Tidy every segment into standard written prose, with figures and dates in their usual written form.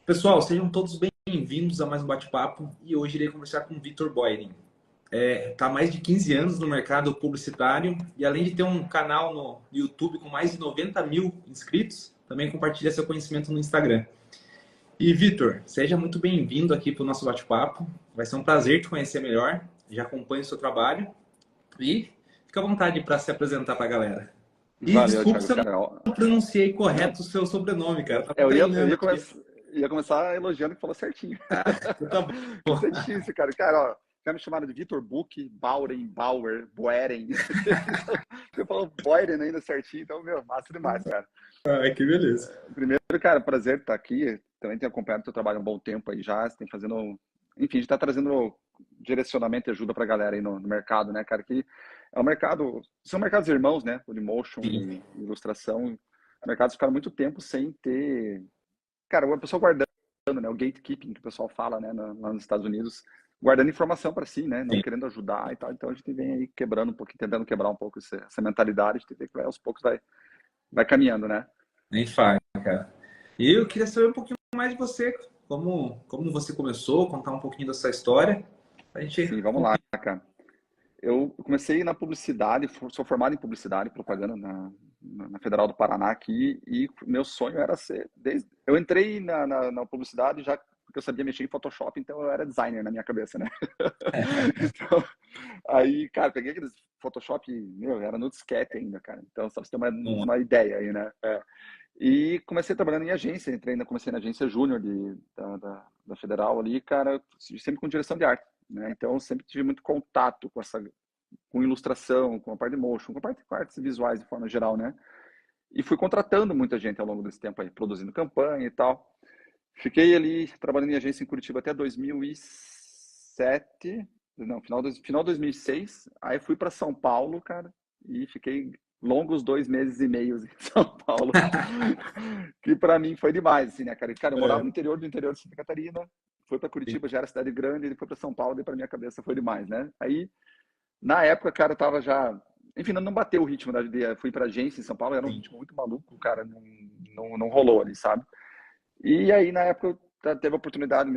Pessoal, sejam todos bem-vindos a mais um bate-papo e hoje irei conversar com o Vitor Boyden. Está há mais de 15 anos no mercado publicitário e além de ter um canal no YouTube com mais de 90 mil inscritos, também compartilha seu conhecimento no Instagram. E Vitor, seja muito bem-vindo aqui para o nosso bate-papo. Vai ser um prazer te conhecer melhor. Já acompanho o seu trabalho e fica à vontade para se apresentar para a galera. E Valeu, desculpe Thiago. se eu Cara, ó, não pronunciei não, correto o seu sobrenome, cara. Tava eu treinando ia, aqui. ia começar elogiando que falou certinho. Então tá bom. Isso é difícil, cara. Cara, ó, já me chamaram de Vitor Buch, Bauren, Bauer, Boeren. Você falou Boeren ainda certinho, então, meu, massa demais, cara. Ai, que beleza. Primeiro, cara, prazer estar aqui. Também tenho acompanhado o teu trabalho há um bom tempo aí já. Você tem fazendo. Enfim, a gente tá trazendo direcionamento e ajuda pra galera aí no mercado, né, cara? Que é um mercado. São mercados irmãos, né? O de motion Sim. e ilustração. Mercados ficaram muito tempo sem ter. Cara, o pessoal guardando, né? O gatekeeping que o pessoal fala, né? Lá nos Estados Unidos, guardando informação para si, né? Não Sim, querendo ajudar e tal. Então a gente vem aí quebrando um pouquinho, tentando quebrar um pouco essa mentalidade. A gente vê que aos poucos vai caminhando, né? nem faz, cara. E eu queria saber um pouquinho mais de você, como você começou, contar um pouquinho da sua história. A gente. Sim, vamos lá, cara. Eu comecei na publicidade, sou formado em publicidade e propaganda na Federal do Paraná aqui, e meu sonho era ser. Eu entrei na publicidade já porque eu sabia mexer em Photoshop, então eu era designer na minha cabeça, né? Então, aí, cara, peguei aqueles Photoshop, meu, era no disquete ainda, cara. Então, só pra você ter Não, uma ideia aí, né? E comecei trabalhando em agência, comecei na agência júnior da Federal ali, cara, sempre com direção de arte, né? Então, eu sempre tive muito contato com ilustração, com a parte de motion, com a parte de artes visuais de forma geral, né? E fui contratando muita gente ao longo desse tempo aí, produzindo campanha e tal. Fiquei ali trabalhando em agência em Curitiba até 2007, não, final 2006. Aí fui para São Paulo, cara, e fiquei longos 2 meses e meio em São Paulo, que para mim foi demais, assim, né, cara? E, cara, eu morava é, no interior do interior de Santa Catarina, fui para Curitiba, já era cidade grande, e foi para São Paulo, e para minha cabeça foi demais, né? Aí na época, cara, eu tava já. Enfim, não bateu o ritmo da vida. Fui pra agência em São Paulo, era um sim. ritmo muito maluco, cara, não rolou ali, sabe? E aí, na época, teve a oportunidade,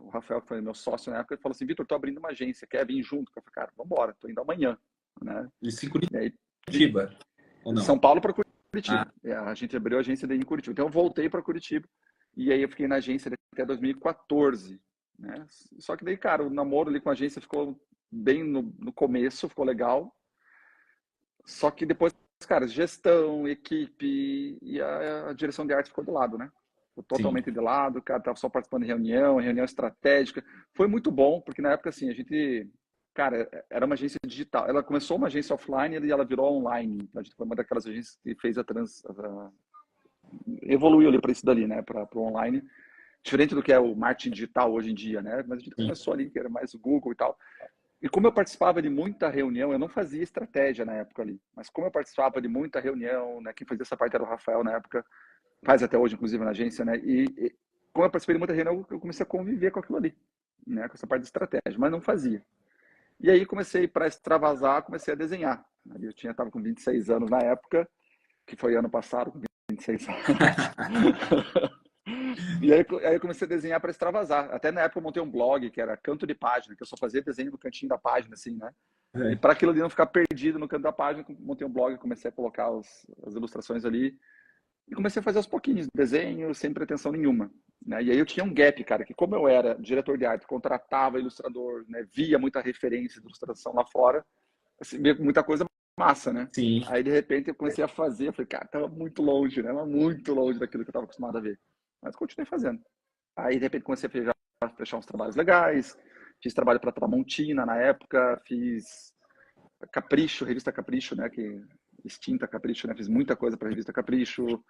o Rafael, que foi meu sócio na época, ele falou assim: Vitor, tô abrindo uma agência, quer vir junto? Eu falei, cara, vambora, tô indo amanhã, né? Isso em E aí, Curitiba, ou não? São Paulo para Curitiba. Ah, A gente abriu a agência daí em Curitiba. Então, eu voltei para Curitiba, e aí eu fiquei na agência até 2014, né? Só que daí, cara, o namoro ali com a agência ficou bem no começo, ficou legal. Só que depois, cara, gestão, equipe e a direção de arte ficou de lado, né? Ficou sim. totalmente de lado, cara, tava só participando de reunião estratégica. Foi muito bom, porque na época, assim, a gente, cara, era uma agência digital. Ela começou uma agência offline e ela virou online. Então, a gente foi uma daquelas agências que fez evoluiu ali para isso dali, né? Para o online. Diferente do que é o marketing digital hoje em dia, né? Mas a gente Sim. começou ali, que era mais o Google e tal. E como eu participava de muita reunião, eu não fazia estratégia na época ali, mas como eu participava de muita reunião, né, quem fazia essa parte era o Rafael na época, faz até hoje, inclusive, na agência, né, e como eu participei de muita reunião, eu comecei a conviver com aquilo ali, né, com essa parte de estratégia, mas não fazia. E aí comecei, para extravasar, comecei a desenhar. Eu estava com 26 anos na época, que foi ano passado, com 26 anos. E aí eu comecei a desenhar para extravasar. Até na época eu montei um blog que era Canto de Página, que eu só fazia desenho no cantinho da página, assim, né? E É. para aquilo ali não ficar perdido no canto da página, montei um blog, comecei a colocar as ilustrações ali e comecei a fazer aos pouquinhos, desenho, sem pretensão nenhuma. Né? E aí eu tinha um gap, cara, que como eu era diretor de arte, contratava ilustrador, né? Via muita referência de ilustração lá fora, assim, via muita coisa massa, né? Sim. Aí de repente eu comecei a fazer, eu falei, cara, tava muito longe, né? Muito longe daquilo que eu estava acostumado a ver. Mas continuei fazendo. Aí de repente comecei a fechar uns trabalhos legais, fiz trabalho para Tramontina na época, fiz Capricho, revista Capricho, né, que extinta Capricho, né, fiz muita coisa para a revista Capricho,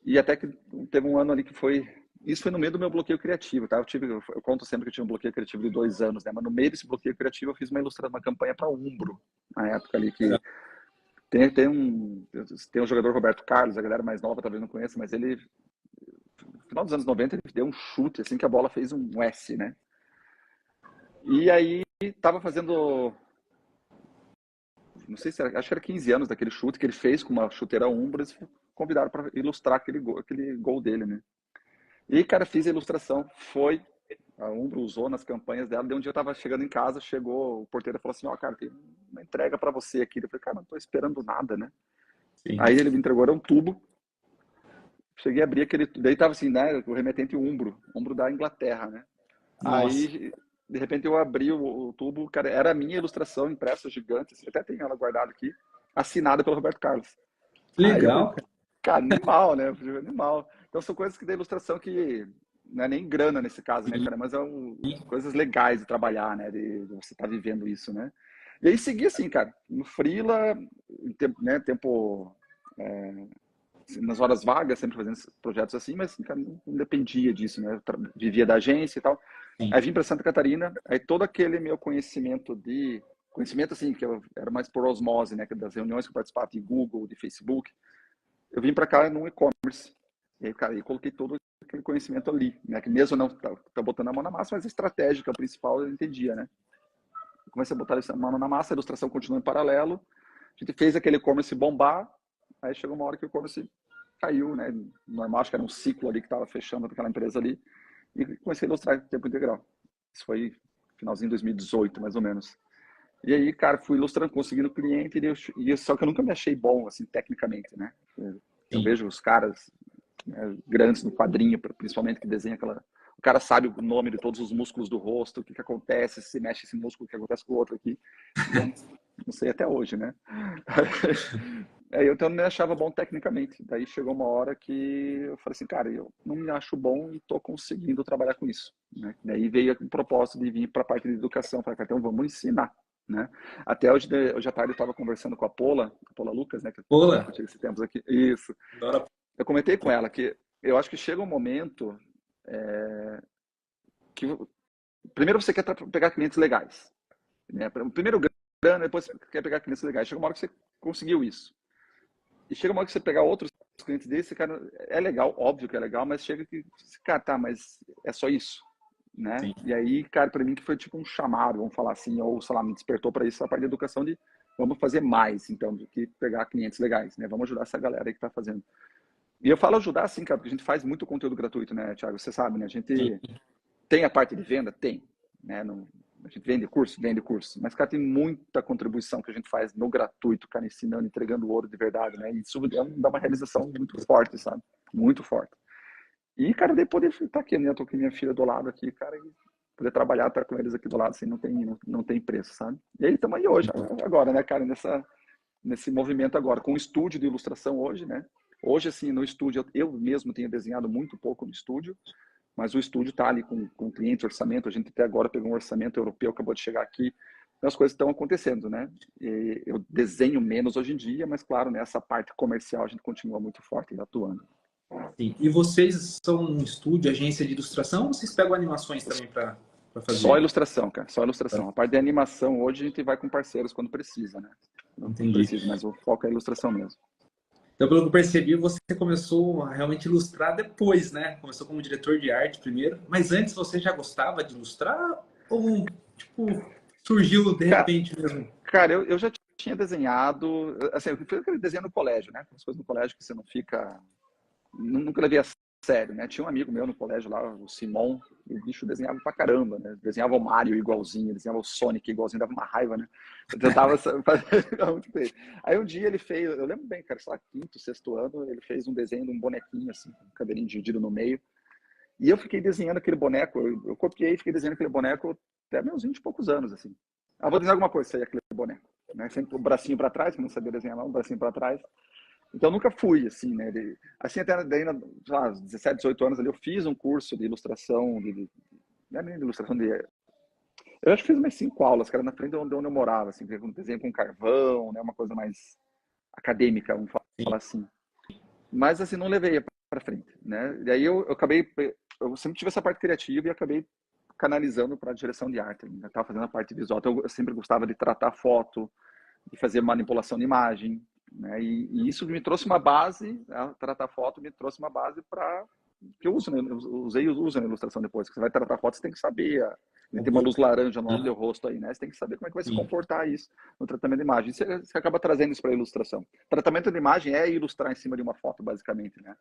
e até que teve um ano ali que foi, isso foi no meio do meu bloqueio criativo, tá? Eu conto sempre que eu tinha um bloqueio criativo de 2 anos, né, mas no meio desse bloqueio criativo eu fiz uma campanha para Umbro, na época ali, que tem um jogador Roberto Carlos, a galera mais nova talvez não conheça, mas ele, no final dos anos 90, ele deu um chute, assim, que a bola fez um S, né, e aí tava fazendo, não sei se era, acho que era 15 anos daquele chute que ele fez com uma chuteira Umbro, eles convidaram para ilustrar aquele gol dele, né? E, cara, fiz a ilustração, foi, a Umbro usou nas campanhas dela. Daí um dia eu tava chegando em casa, chegou o porteiro e falou assim, ó, cara, tem uma entrega para você aqui. Eu falei, cara, não tô esperando nada, né? Sim. Aí ele me entregou, era um tubo. Cheguei a abrir aquele, daí tava assim, né, o remetente Umbro da Inglaterra, né? Nossa, Aí, de repente eu abri o tubo, cara, era a minha ilustração impressa gigante, assim, até tenho ela guardada aqui, assinada pelo Roberto Carlos. que Aí eu falei, legal, cara. cara, animal, né? Eu falei, animal. Então são coisas que da ilustração que não é nem grana nesse caso, né, Sim. cara? Mas coisas legais de trabalhar, né? De você estar vivendo isso, né? E aí segui assim, cara, no freela, tempo nas horas vagas, sempre fazendo projetos assim, mas cara, não dependia disso, né? Eu vivia da agência e tal. Sim. Aí vim para Santa Catarina, aí todo aquele meu conhecimento assim, que eu era mais por osmose, né, das reuniões que eu participava de Google, de Facebook, eu vim para cá no e-commerce. E aí, cara, eu coloquei todo aquele conhecimento ali, né, que mesmo não tá botando a mão na massa, mas a estratégia, que é o principal, eu entendia, né? Eu comecei a botar a mão na massa, a ilustração continuou em paralelo, a gente fez aquele e-commerce bombar, aí chegou uma hora que o e-commerce caiu, né? Normal, acho que era um ciclo ali que estava fechando aquela empresa ali, e comecei a ilustrar em tempo integral. Isso foi finalzinho de 2018, mais ou menos. E aí, cara, fui ilustrando, conseguindo cliente, só que eu nunca me achei bom, assim, tecnicamente, né? Eu Sim. vejo os caras, né, grandes no quadrinho, principalmente, que desenha aquela... O cara sabe o nome de todos os músculos do rosto, o que acontece, se mexe esse músculo, o que acontece com o outro aqui. E eu não sei até hoje, né? Aí eu então não me achava bom tecnicamente. Daí chegou uma hora que eu falei assim, cara, eu não me acho bom e estou conseguindo trabalhar com isso, né? Daí veio o propósito de vir para a parte de educação. Falei, cara, então vamos ensinar, né? Até hoje à tarde eu estava conversando com a Paula Lucas, né? Que eu falei Pola, contigo esse tempos aqui. Isso. adoro. Eu comentei com ela que eu acho que chega um momento que primeiro você quer pegar clientes legais, né? Primeiro grana, depois você quer pegar clientes legais. Chega uma hora que você conseguiu isso. E chega uma hora que você pegar outros clientes desse, cara, é legal, óbvio que é legal, mas chega que, cara, tá, mas é só isso, né? Sim. E aí, cara, para mim que foi tipo um chamado, vamos falar assim, ou sei lá, me despertou para isso a parte da educação de vamos fazer mais, então, do que pegar clientes legais, né? Vamos ajudar essa galera aí que tá fazendo. E eu falo ajudar assim, cara, porque a gente faz muito conteúdo gratuito, né, Thiago? Você sabe, né? A Sim. gente tem a parte de venda? Tem. Né? Não, a gente vende curso? Vende curso. Mas, cara, tem muita contribuição que a gente faz no gratuito, cara, ensinando, entregando ouro de verdade, né? E isso dá uma realização muito forte, sabe? Muito forte. E, cara, daí poder estar aqui, né? Eu tô com minha filha do lado aqui, cara, e poder trabalhar, estar com eles aqui do lado, assim, não tem preço, sabe? E aí estamos aí hoje, agora, né, cara, nesse movimento agora, com o estúdio de ilustração hoje, né? Hoje, assim, no estúdio, eu mesmo tenho desenhado muito pouco no estúdio, mas o estúdio está ali com cliente, orçamento. A gente até agora pegou um orçamento europeu, acabou de chegar aqui. Então, as coisas estão acontecendo, né? E eu desenho menos hoje em dia, mas claro, nessa parte comercial a gente continua muito forte atuando. Sim. E vocês são um estúdio, agência de ilustração ou vocês pegam animações também para Só fazer? ilustração, cara, só ilustração. A parte de animação hoje a gente vai com parceiros quando precisa, né? Quando Entendi. precisa, mas o foco é a ilustração mesmo. Então, pelo que eu percebi, você começou a realmente ilustrar depois, né? Começou como diretor de arte primeiro, mas antes você já gostava de ilustrar ou, tipo, surgiu de Cara, repente mesmo? cara, eu já tinha desenhado, assim, eu fiz aquele desenho no colégio, né? As coisas no colégio que você não fica nunca levei a sério, né? Tinha um amigo meu no colégio lá, o Simon, e o bicho desenhava pra caramba, né? Desenhava o Mario igualzinho, desenhava o Sonic igualzinho, dava uma raiva, né? Eu tentava fazer muito bem. Aí um dia ele fez, eu lembro bem, cara, sei lá, quinto, sexto ano, ele fez um desenho de um bonequinho, assim, com um cabelinho dividido no meio. E eu fiquei desenhando aquele boneco, eu copiei e fiquei desenhando aquele boneco até meus 20 e poucos anos, assim. Ah, vou desenhar alguma coisa, isso aí, aquele boneco. Né? Sempre o bracinho para trás, que eu não sabia desenhar não, o bracinho para trás. Então, eu nunca fui, assim, né? Assim, até daí, sei lá, 17, 18 anos ali, eu fiz um curso de ilustração, não é nem de ilustração, eu acho que fiz umas 5 aulas, que era na frente de onde eu morava, assim, com desenho com carvão, né? Uma coisa mais acadêmica, vamos Sim, falar assim. Mas, assim, não levei para frente, né? E aí eu acabei, eu sempre tive essa parte criativa e acabei canalizando para a direção de arte. Eu estava fazendo a parte visual, então eu sempre gostava de tratar foto, de fazer manipulação de imagem, né? E isso me trouxe uma base, né? Tratar foto me trouxe uma base para que eu uso, né? Eu usei e uso na ilustração depois. Você vai tratar foto, você tem que saber, tem uma luz laranja no teu rosto aí, né? Você tem que saber como é que vai se sim, comportar isso no tratamento de imagem. Você acaba trazendo isso para a ilustração. Tratamento de imagem é ilustrar em cima de uma foto, basicamente, né?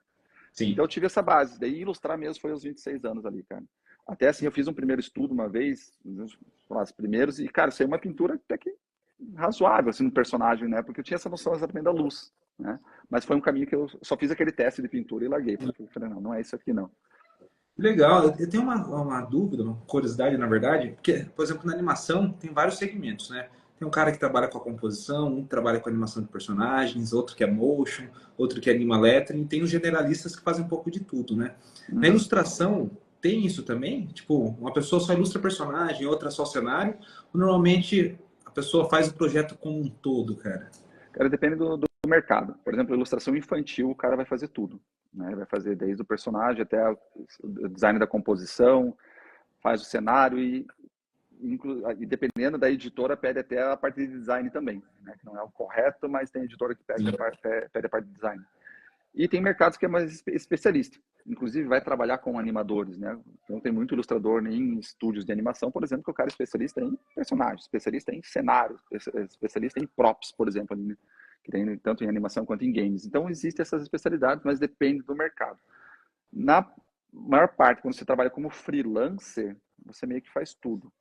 Sim. Então eu tive essa base. Daí ilustrar mesmo foi aos 26 anos ali, cara. Até assim, eu fiz um primeiro estudo uma vez, os primeiros, e, cara, saiu uma pintura até que razoável, assim, no personagem, né? Porque eu tinha essa noção exatamente da luz, né? Mas foi um caminho que eu só fiz aquele teste de pintura e larguei, porque eu falei, não, não é isso aqui, não. Legal, eu tenho uma dúvida, uma curiosidade, na verdade, porque, por exemplo, na animação tem vários segmentos, né? Tem um cara que trabalha com a composição, um que trabalha com a animação de personagens, outro que é motion, outro que anima lettering, e tem os generalistas que fazem um pouco de tudo, né? Na Uhum. ilustração, tem isso também? Tipo, uma pessoa só ilustra personagem, outra só cenário, ou normalmente a pessoa faz o projeto como um todo, cara? Cara, depende do mercado. Por exemplo, ilustração infantil, o cara vai fazer tudo, né? Vai fazer desde o personagem até o design da composição, faz o cenário e dependendo da editora, pede até a parte de design também, né? Que não é o correto, mas tem editora que pede pede a parte de design. E tem mercados que é mais especialista. Inclusive, vai trabalhar com animadores, né? Então, tem muito ilustrador em estúdios de animação, por exemplo, que o cara é especialista em personagens, especialista em cenários, especialista em props, por exemplo, ali, né? Que tem tanto em animação quanto em games. Então, existem essas especialidades, mas depende do mercado. Na maior parte, quando você trabalha como freelancer, você meio que faz tudo.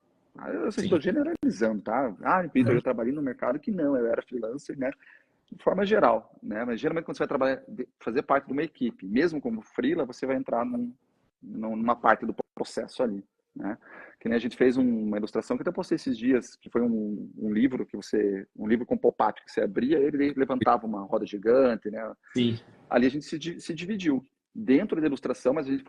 Eu estou Sim. generalizando, tá? Ah, Vitor, eu trabalhei no mercado que não, eu era freelancer, né? De forma geral, né? Mas geralmente quando você vai trabalhar, fazer parte de uma equipe, mesmo como freela, você vai entrar numa parte do processo ali, né? Que nem a gente fez uma ilustração que eu até postei esses dias, que foi um livro um livro com pop-up que você abria, ele levantava uma roda gigante, né? Sim. Ali a gente se dividiu dentro da ilustração, mas a gente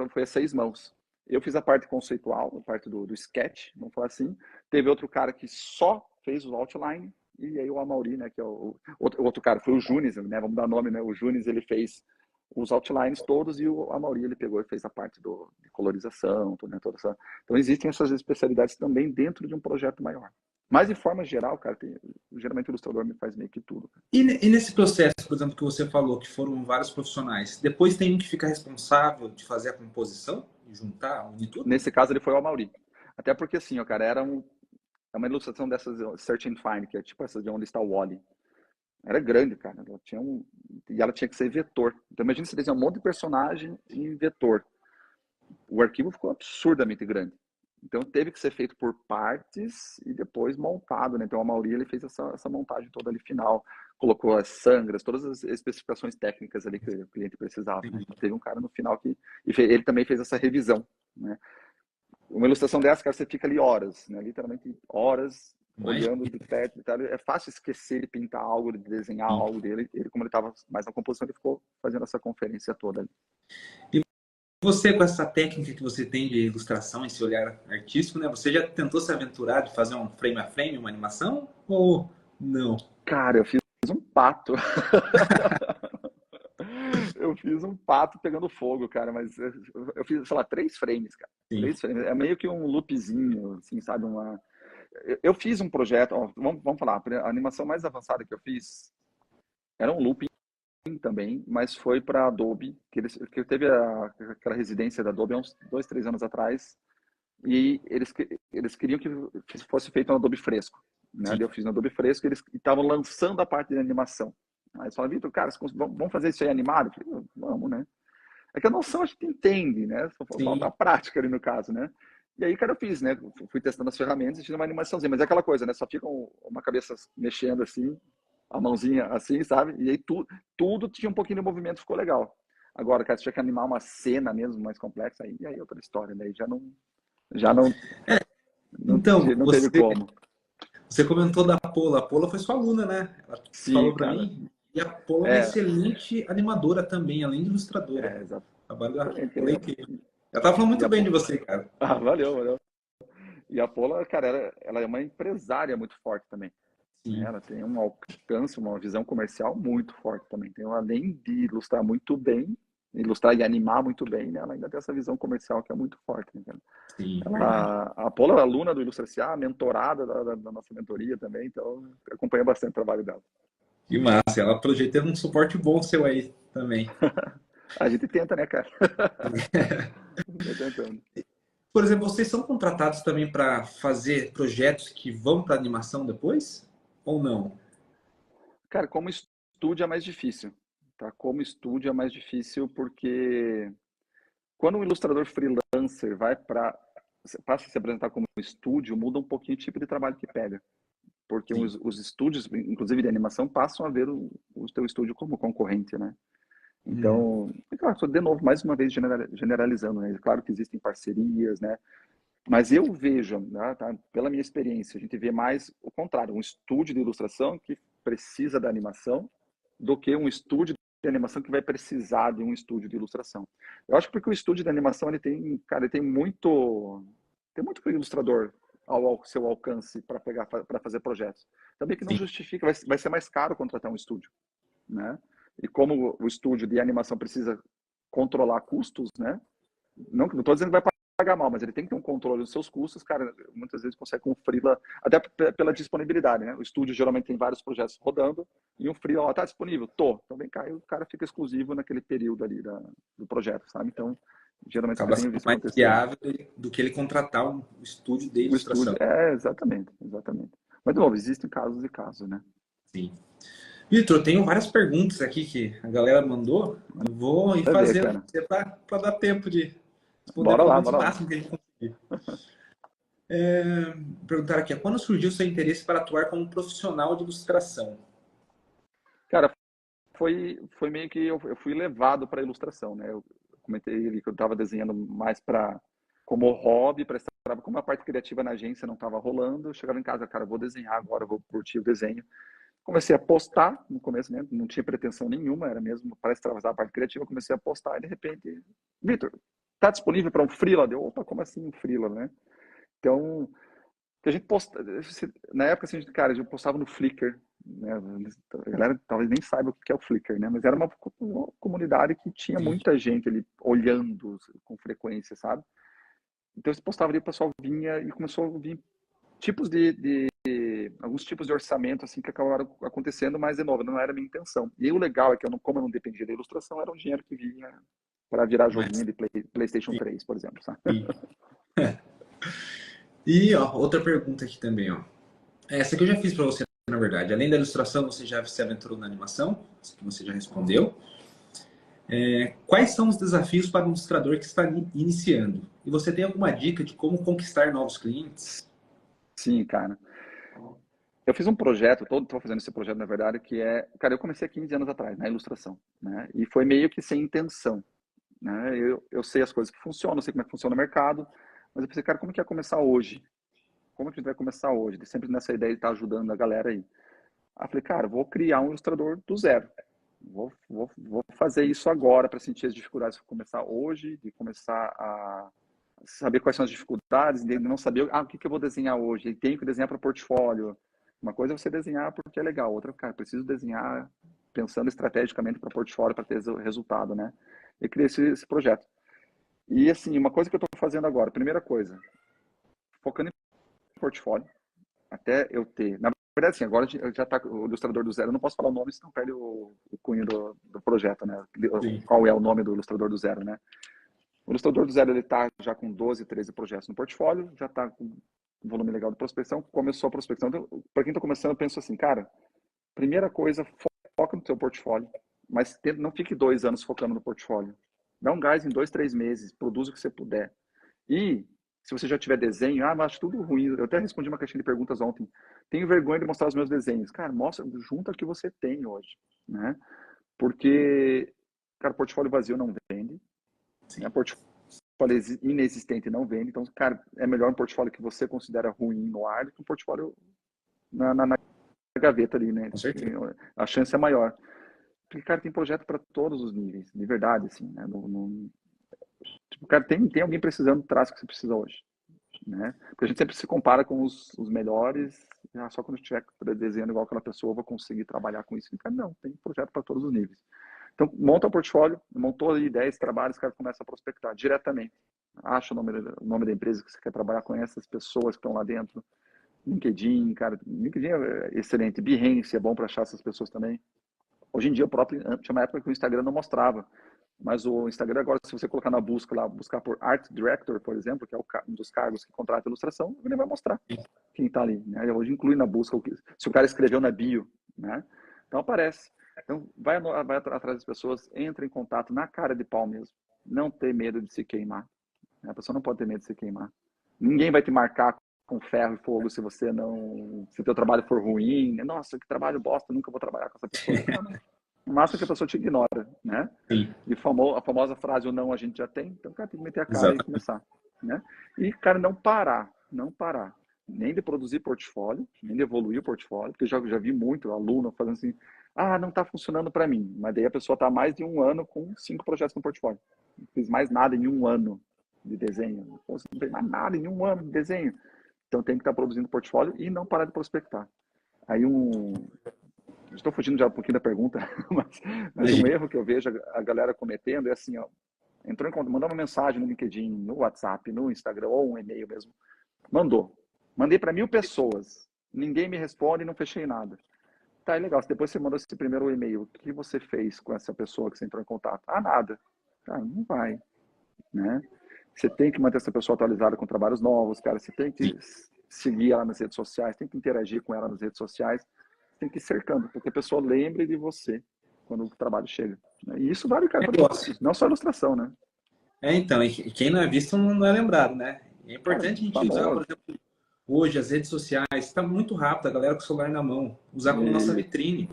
foi a 6 mãos. Eu fiz a parte conceitual, a parte do sketch, vamos falar assim. Teve outro cara que só fez o outline, e aí o Amaury, né, que é o outro cara, foi o Junes, né, vamos dar nome, né, o Junes, ele fez os outlines todos e o Amaury, ele pegou e fez a parte de colorização, né, toda essa... Então existem essas especialidades também dentro de um projeto maior. Mas de forma geral, cara, geralmente o ilustrador me faz meio que tudo. E nesse processo, por exemplo, que você falou, que foram vários profissionais, depois tem um que fica responsável de fazer a composição, de juntar, unir tudo? Nesse caso, ele foi o Amaury. Até porque, assim, ó, cara, é uma ilustração dessas Search and Find, que é tipo essa de onde está o Wally. Era grande, cara. E ela tinha que ser vetor. Então, imagina você desenhar um monte de personagem em vetor. O arquivo ficou absurdamente grande. Então, teve que ser feito por partes e depois montado, né? Então, o Amaury, ele fez essa montagem toda ali final. Colocou as sangras, todas as especificações técnicas ali que o cliente precisava, né? Então, teve um cara no final que... ele também fez essa revisão, né? Uma ilustração dessa, cara, você fica ali horas, né? Literalmente horas Mas, olhando de perto e tal. É fácil esquecer de pintar algo, de desenhar algo dele. Ele, como ele estava mais na composição, ele ficou fazendo essa conferência toda ali. e você, com essa técnica que você tem de ilustração, esse olhar artístico, né? Você já tentou se aventurar de fazer um frame a frame, uma animação? Ou não? Cara, eu fiz um pato. Eu fiz um pato pegando fogo, cara, mas eu fiz, sei lá, 3 frames, cara. Sim. 3 frames. É meio que um loopzinho, assim, sabe? Eu fiz um projeto, ó, vamos falar, a animação mais avançada que eu fiz era um looping também, mas foi para Adobe, que teve aquela residência da Adobe há uns 2, 3 anos atrás, e eles queriam que fosse feito no Adobe Fresco, né? Sim. Eu fiz no Adobe Fresco, e eles estavam lançando a parte de animação. Aí eles falaram, Vitor, cara, vamos fazer isso aí animado? Eu falei, vamos, né? É que a noção a gente entende, né? Só falta Sim. a prática ali no caso, né? E aí, cara, eu fiz, né? Fui testando as ferramentas e fiz uma animaçãozinha. Mas é aquela coisa, né? Só fica uma cabeça mexendo assim, a mãozinha assim, sabe? E aí tudo tinha um pouquinho de movimento, ficou legal. Agora, cara, se tiver que animar uma cena mesmo mais complexa, aí é outra história, né? Já não, Então, não teve como. você comentou da Pola. A Pola foi sua aluna, né? Ela Sim, falou para cara. mim. E a Pola é uma É, excelente animadora também, além de ilustradora. Trabalho da exatamente. Pola incrível. Ela tava falando E muito a, bem de você, cara. ah, valeu, valeu. E a Paula, cara, ela é uma empresária muito forte também. Né? Sim. Ela tem um alcance, uma visão comercial muito forte também. Então, além de ilustrar muito bem, ilustrar e animar muito bem, né? Ela ainda tem essa visão comercial que é muito forte. Né, cara? Sim, verdade. A Paula é aluna do Ilustra S.A., mentorada da nossa mentoria também, então acompanha bastante o trabalho dela. Que massa. Ela projetando um suporte bom seu aí também. A gente tenta, né, cara? Tá tentando. Por exemplo, vocês são contratados também para fazer projetos que vão para animação depois? Ou não? Cara, como estúdio é mais difícil. tá? Como estúdio é mais difícil porque quando um ilustrador freelancer passa a se apresentar como estúdio, muda um pouquinho o tipo de trabalho que pega. Porque Sim. os estúdios, inclusive de animação, passam a ver o teu estúdio como concorrente, né? Uhum. Então, é claro, de novo, mais uma vez generalizando, né? Claro que existem parcerias, né? Mas eu vejo, né, tá? Pela minha experiência, a gente vê mais o contrário, um estúdio de ilustração que precisa da animação do que um estúdio de animação que vai precisar de um estúdio de ilustração. Eu acho que porque o estúdio de animação ele tem, cara, ele tem muito ilustrador ao seu alcance para pegar para fazer projetos. Também que não Sim. justifica, vai ser mais caro contratar um estúdio, né? E como o estúdio de animação precisa controlar custos, né? Não estou dizendo que vai pagar mal, mas ele tem que ter um controle dos seus custos, cara. Muitas vezes consegue com um freela, até pela disponibilidade, né? O estúdio geralmente tem vários projetos rodando e um freela, ó, tá disponível? Tô. Então vem cá e o cara fica exclusivo naquele período ali do projeto, sabe? Então, geralmente é o que Acaba eu tenho sendo visto mais acontecer. viável do que ele contratar um estúdio de O estúdio, ilustração. exatamente, exatamente. Mas, de novo, existem casos e casos, né? Sim. Vitor, eu tenho várias perguntas aqui que a galera mandou. Eu vou ir Manda ver, fazendo cara. para dar tempo de responder pelo menos o Bora lá. máximo que a gente conseguir. Perguntar aqui, quando surgiu seu interesse para atuar como profissional de ilustração? Cara, foi meio que eu fui levado para a ilustração, né? Eu comentei ali que eu estava desenhando mais para como hobby, para como a parte criativa na agência não estava rolando, eu chegava em casa, cara, eu vou desenhar agora, eu vou curtir o desenho. Comecei a postar no começo, né? Não tinha pretensão nenhuma, era mesmo para extravasar a parte criativa, comecei a postar e de repente, Vitor, tá disponível para um freela? Deu, opa, como assim um freela, né? Então, que a gente posta, na época assim, cara, a gente postava no Flickr, né? A galera talvez nem saiba o que é o Flickr, né? Mas era uma comunidade que tinha Sim. muita gente ali olhando com frequência, sabe? Então você postava ali, o pessoal vinha e começou a vir tipos alguns tipos de orçamento assim que acabaram acontecendo, mas de novo, não era a minha intenção. E o legal é que como eu não dependia da ilustração, era um dinheiro que vinha para virar Mas, joguinho de PlayStation 3, por exemplo, sabe? sim. E ó, outra pergunta aqui também, ó. Essa que eu já fiz para você, na verdade. Além da ilustração, você já se aventurou na animação? Essa que você já respondeu. Quais são os desafios para um ilustrador que está iniciando? E você tem alguma dica de como conquistar novos clientes? Sim, cara. Eu fiz um projeto, estou fazendo esse projeto, na verdade, que é... Cara, eu comecei há 15 anos atrás, na ilustração, né? E foi meio que sem intenção, né? Eu sei as coisas que funcionam, sei como é que funciona o mercado, mas eu pensei, cara, como que ia começar hoje? Como que a gente vai começar hoje? Sempre nessa ideia de estar ajudando a galera aí. Aí eu falei, cara, vou criar um ilustrador do zero. Vou fazer isso agora para sentir as dificuldades de começar hoje, de começar a saber quais são as dificuldades, de não saber o que eu vou desenhar hoje. E tenho que desenhar para portfólio. Uma coisa é você desenhar porque é legal, outra, cara, preciso desenhar pensando estrategicamente para portfólio para ter resultado, né? Eu criei esse projeto. E assim, uma coisa que eu estou fazendo agora, primeira coisa, focando em portfólio, até eu ter. Na verdade, assim, agora já está o ilustrador do zero. Eu não posso falar o nome, senão perde o cunho do projeto, né? Sim. Qual é o nome do ilustrador do zero, né? O ilustrador do zero ele está já com 12, 13 projetos no portfólio, já está com um volume legal de prospecção, começou a prospecção. Então, para quem está começando, eu penso assim, cara, primeira coisa, foca no seu portfólio, mas não fique 2 anos focando no portfólio. Dá um gás em 2, 3 meses, produz o que você puder. E se você já tiver desenho, mas acho tudo ruim. Eu até respondi uma caixinha de perguntas ontem. Tenho vergonha de mostrar os meus desenhos. Cara, mostra, junta o que você tem hoje, né? Porque, cara, portfólio vazio não vende, né? Sim. Portfólio inexistente não vende. Então, cara, é melhor um portfólio que você considera ruim no ar do que um portfólio na gaveta ali, né? Com certeza. A chance é maior. Porque, cara, tem projeto para todos os níveis, de verdade, assim, né? Tipo, cara, tem alguém precisando do traço que você precisa hoje, né? Porque a gente sempre se compara com os melhores, só quando eu estiver desenhando igual aquela pessoa eu vou conseguir trabalhar com isso. E, cara, não, tem projeto para todos os níveis. Então, monta o portfólio, montou ali 10 trabalhos, cara, começa a prospectar diretamente. Acha o nome da empresa que você quer trabalhar, conhece as pessoas que estão lá dentro. LinkedIn, cara, LinkedIn é excelente. Behance é bom para achar essas pessoas também. Hoje em dia, tinha uma época que o Instagram não mostrava, mas o Instagram agora, se você colocar na busca lá, buscar por Art Director, por exemplo, que é um dos cargos que contrata ilustração, ele vai mostrar quem está ali, né? Hoje inclui na busca, se o cara escreveu na bio, né? Então aparece. Então, vai atrás das pessoas, entra em contato na cara de pau mesmo. Não ter medo de se queimar. A pessoa não pode ter medo de se queimar. Ninguém vai te marcar com ferro e fogo se você não, se teu trabalho for ruim. Nossa, que trabalho bosta, nunca vou trabalhar com essa pessoa. Não. O máximo que a pessoa te ignora, né? Sim, E a famosa frase, o não a gente já tem, então, cara, tem que meter a cara e exatamente. começar, né? E, cara, não parar. Nem de produzir portfólio, nem de evoluir o portfólio, porque já vi muito aluno falando assim, não está funcionando para mim, mas daí a pessoa está mais de um ano com 5 projetos no portfólio. Não fiz mais nada em um ano de desenho. Pô, você não fez mais nada em um ano de desenho. Então tem que estar produzindo portfólio e não parar de prospectar. Aí estou fugindo já um pouquinho da pergunta, mas um Imagina. erro que eu vejo a galera cometendo é assim, ó, entrou em conta, mandou uma mensagem no LinkedIn, no WhatsApp, no Instagram ou um e-mail mesmo, mandei para 1.000 pessoas, ninguém me responde, não fechei nada. Tá, é legal, depois você mandou esse primeiro e-mail, o que você fez com essa pessoa que você entrou em contato? Nada. Cara, não vai, né? Você tem que manter essa pessoa atualizada com trabalhos novos, cara. Você tem Sim. que seguir ela nas redes sociais, tem que interagir com ela nas redes sociais, tem que ir cercando, porque a pessoa lembre de você quando o trabalho chega. E isso vale, cara, É para negócio. tudo, não só ilustração, né? Então, e quem não é visto não é lembrado, né? É Cara, importante a gente usar, por famoso. exemplo, hoje as redes sociais, está muito rápido, a galera com o celular na mão, usar como nossa E, vitrine.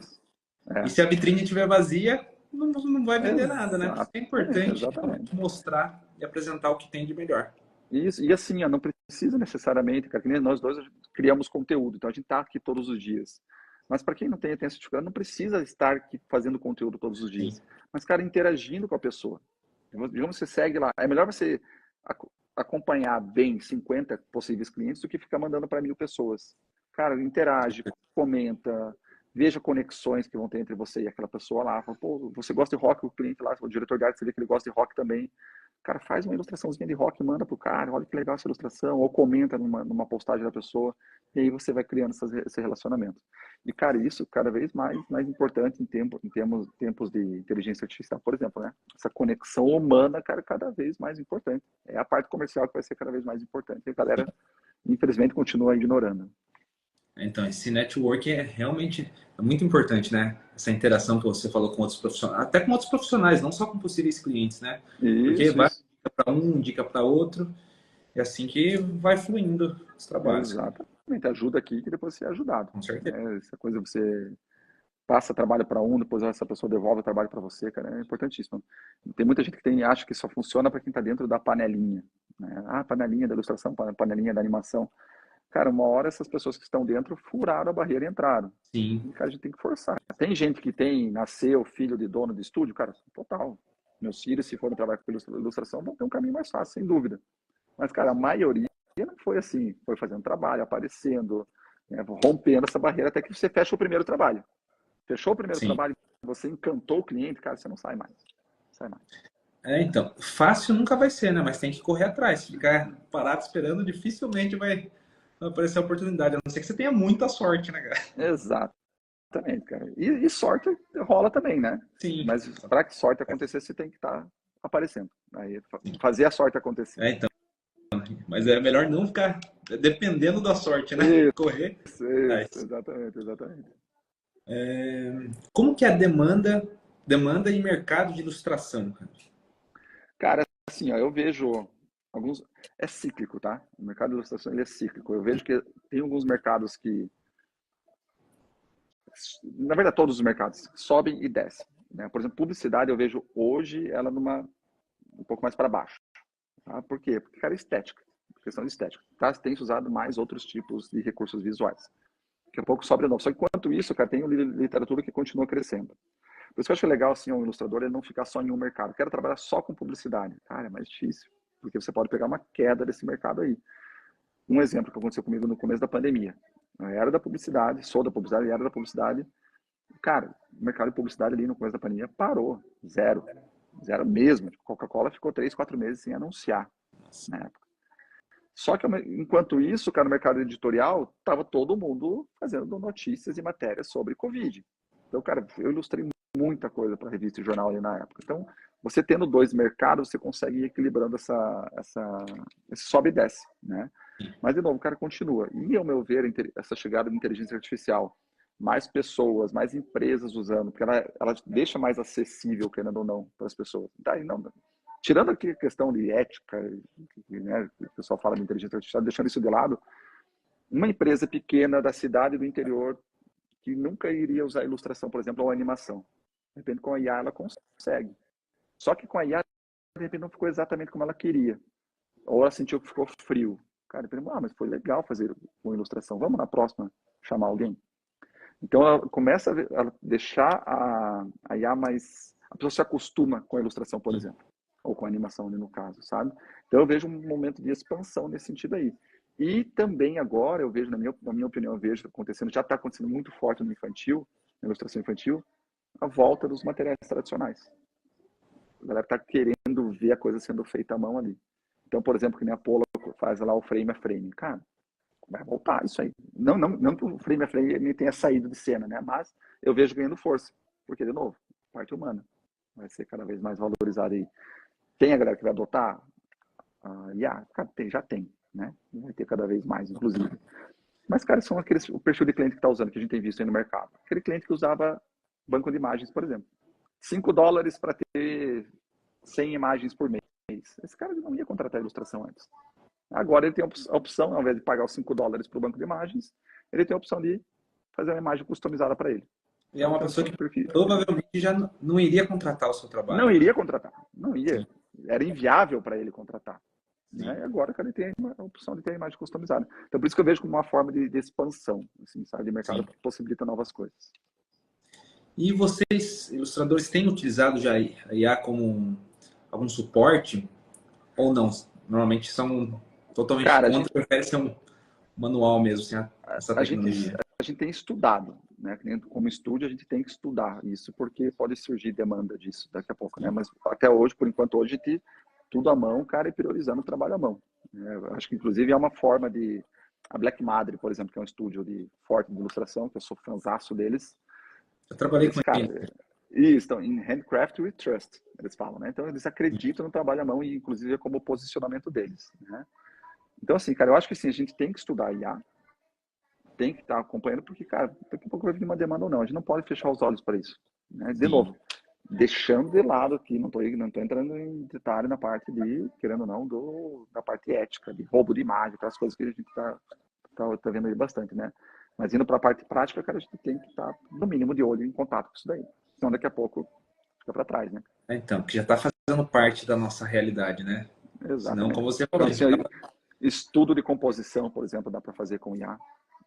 E é, se a vitrine estiver vazia, não vai vender nada, né? Por isso que é exatamente, importante exatamente. realmente mostrar e apresentar o que tem de melhor. Isso, e assim, ó, não precisa necessariamente, cara, que nem nós dois criamos conteúdo, então a gente está aqui todos os dias. Mas para quem não tem essa dificuldade, não precisa estar aqui fazendo conteúdo todos os Sim, dias. Mas, cara, interagindo com a pessoa. Digamos que você segue lá. É melhor você acompanhar bem 50 possíveis clientes do que ficar mandando para 1.000 pessoas. Cara, interage, comenta, veja conexões que vão ter entre você e aquela pessoa lá. Fala, pô, você gosta de rock, o cliente lá, o diretor de arte, você vê que ele gosta de rock também. Cara, faz uma ilustraçãozinha de rock, manda pro cara, olha que legal essa ilustração, ou comenta numa postagem da pessoa, e aí você vai criando esse relacionamento. E, cara, isso cada vez mais importante tempos de inteligência artificial, por exemplo, né? Essa conexão humana, cara, cada vez mais importante. É a parte comercial que vai ser cada vez mais importante. E a galera, infelizmente, continua ignorando. então, esse network é realmente muito importante, né? Essa interação que você falou com outros profissionais, até com outros profissionais, não só com possíveis clientes, né? Porque Isso, vai isso. para um, indica para outro, é assim que vai fluindo os trabalhos, cara. Exatamente. Ajuda aqui que depois você é ajudado. Com certeza. Né? Essa coisa você passa trabalho para um, depois essa pessoa devolve o trabalho para você, cara, é importantíssimo. Tem muita gente que acha que só funciona para quem está dentro da panelinha, né? Panelinha da ilustração, panelinha da animação. Cara, uma hora essas pessoas que estão dentro furaram a barreira e entraram. Sim, E, cara, a gente tem que forçar. Tem gente que nasceu filho de dono de estúdio, cara, total. Meus filhos, se forem trabalhar com ilustração, vão ter um caminho mais fácil, sem dúvida. Mas, cara, a maioria não foi assim. Foi fazendo trabalho, aparecendo, né, rompendo essa barreira até que você fecha o primeiro trabalho. Fechou o primeiro sim. trabalho, você encantou o cliente, cara, você não sai mais. Sai mais. Então, fácil nunca vai ser, né? Mas tem que correr atrás. Se ficar parado esperando, dificilmente vai aparecer a oportunidade. A não ser que você tenha muita sorte, né, cara? Exatamente, cara. E sorte rola também, né? Sim. Mas para que sorte acontecer, você tem que estar aparecendo. Aí, fazer a sorte acontecer. Então. Mas é melhor não ficar dependendo da sorte, né? Correr Isso, atrás. exatamente, exatamente. Como que é a demanda e mercado de ilustração, cara? Cara, assim, ó, eu vejo alguns. É cíclico, tá? O mercado de ilustração ele é cíclico. Eu vejo que tem alguns mercados que, na verdade, todos os mercados sobem e descem. Né? Por exemplo, publicidade, eu vejo hoje ela um pouco mais para baixo. Tá? Por quê? Porque, cara, estética. Questão de estética. Tá? Tem se usado mais outros tipos de recursos visuais. Daqui a pouco sobra novo. Só que enquanto isso, cara, tem literatura que continua crescendo. Por isso que eu acho legal, assim, um ilustrador ele não ficar só em um mercado. Quero trabalhar só com publicidade. Cara, é mais difícil. Porque você pode pegar uma queda desse mercado aí. Um exemplo que aconteceu comigo no começo da pandemia. Eu era da publicidade, sou da publicidade e era da publicidade. Cara, o mercado de publicidade ali no começo da pandemia parou. Zero. Zero mesmo. Coca-Cola ficou 3, 4 meses sem anunciar na época. Só que, enquanto isso, cara, no mercado editorial, estava todo mundo fazendo notícias e matérias sobre Covid. Então, cara, eu ilustrei muita coisa para revista e jornal ali na época. Então, você tendo dois mercados, você consegue ir equilibrando esse sobe e desce, né? Mas, de novo, o cara continua. E, ao meu ver, essa chegada de inteligência artificial mais pessoas, mais empresas usando, porque ela deixa mais acessível, querendo ou não, para as pessoas. Daí não, tirando aqui a questão de ética, né, o pessoal fala de inteligência artificial, deixando isso de lado, uma empresa pequena da cidade do interior que nunca iria usar ilustração, por exemplo, ou animação. De repente, com a IA, ela consegue. Só que com a IA, de repente, não ficou exatamente como ela queria. Ou ela sentiu que ficou frio. Cara, de repente, mas foi legal fazer com ilustração. Vamos na próxima chamar alguém? Então, ela começa a deixar a IA mais... A pessoa se acostuma com a ilustração, por exemplo. Ou com a animação, no caso, sabe? Então, eu vejo um momento de expansão nesse sentido aí. E também agora, eu vejo, na minha opinião, eu vejo acontecendo, já está acontecendo muito forte no infantil, na ilustração infantil, a volta dos materiais tradicionais. A galera está querendo ver a coisa sendo feita à mão ali. Então, por exemplo, que nem a Pola faz lá o frame a frame. Cara, vai voltar isso aí. Não que o frame a frame ele tenha saído de cena, né? Mas eu vejo ganhando força. Porque, de novo, parte humana vai ser cada vez mais valorizada aí. Tem a galera que vai adotar? IA? Cara, já tem, né? Vai ter cada vez mais, inclusive. Mas, cara, são o perfil de cliente que está usando, que a gente tem visto aí no mercado. Aquele cliente que usava banco de imagens, por exemplo. $5 para ter 100 imagens por mês. Esse cara não ia contratar ilustração antes. Agora ele tem a opção, ao invés de pagar os $5 para o banco de imagens, ele tem a opção de fazer uma imagem customizada para ele. E é uma Então, pessoa são que perfis. provavelmente já não iria contratar o seu Não trabalho, né? iria contratar. Não ia. Sim. Era inviável para ele contratar. Né? Sim. E agora, cara, ele tem a opção de ter a imagem customizada. Então, por isso que eu vejo como uma forma de expansão, assim, sabe, de mercado Sim. que possibilita novas coisas. E vocês, ilustradores, têm utilizado já a IA como algum suporte ou não? Normalmente são totalmente Cara, contra, prefere ser um manual mesmo, sem essa a gente, tecnologia. a gente tem estudado, né? Como estúdio, a gente tem que estudar isso, porque pode surgir demanda disso daqui a pouco, né? Mas até hoje, por enquanto, hoje, tudo à mão, cara, e priorizando o trabalho à mão. Né? Eu acho que, inclusive, é uma forma de... A Black Madre, por exemplo, que é um estúdio forte de ilustração, que eu sou fãzaço deles. Eu trabalhei Eles, com cara, ele. estão em handcraft we trust, eles falam, né? Então, eles acreditam no trabalho à mão e, inclusive, é como o posicionamento deles, né? Então, assim, cara, eu acho que, sim, a gente tem que estudar IA, tem que estar acompanhando, porque, cara, daqui a pouco vai vir uma demanda ou não. A gente não pode fechar os olhos para isso. Né? De Sim. novo, deixando de lado aqui, não tô entrando em detalhe na parte de, querendo ou não, da parte ética, de roubo de imagem, aquelas coisas que a gente tá vendo aí bastante, né? Mas indo para a parte prática, cara, a gente tem que estar, no mínimo, de olho em contato com isso daí. Senão daqui a pouco fica para trás, né? Então, que já está fazendo parte da nossa realidade, né? Senão, Exatamente. como você Então, falou, a assim, gente tá... estudo de composição, por exemplo, dá para fazer com IA.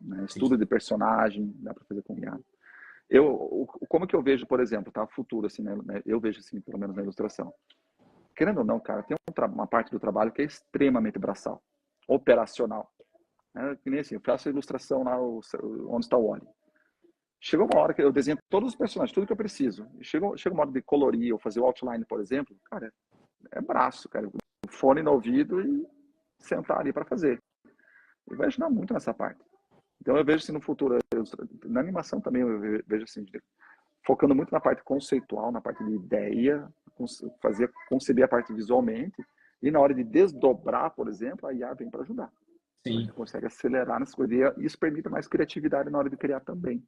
Né? Sim. Estudo de personagem, dá para fazer com IA. Como que eu vejo, por exemplo, tá, futuro, assim, né? Eu vejo assim, pelo menos na ilustração. Querendo ou não, cara, tem uma parte do trabalho que é extremamente braçal, operacional. Né? Que nem assim, eu faço a ilustração lá, onde está o Wally. Chegou uma hora que eu desenho todos os personagens, tudo que eu preciso. Chega uma hora de colorir ou fazer o outline, por exemplo, cara, é braço, cara. Fone no ouvido e sentar ali para fazer. E vai ajudar muito nessa parte. Então eu vejo assim no futuro, na animação também eu vejo assim, focando muito na parte conceitual, na parte de ideia, conceber a parte visualmente, e na hora de desdobrar, por exemplo, a IA vem para ajudar. A Sim. gente consegue acelerar nessas coisas, e isso permite mais criatividade na hora de criar também,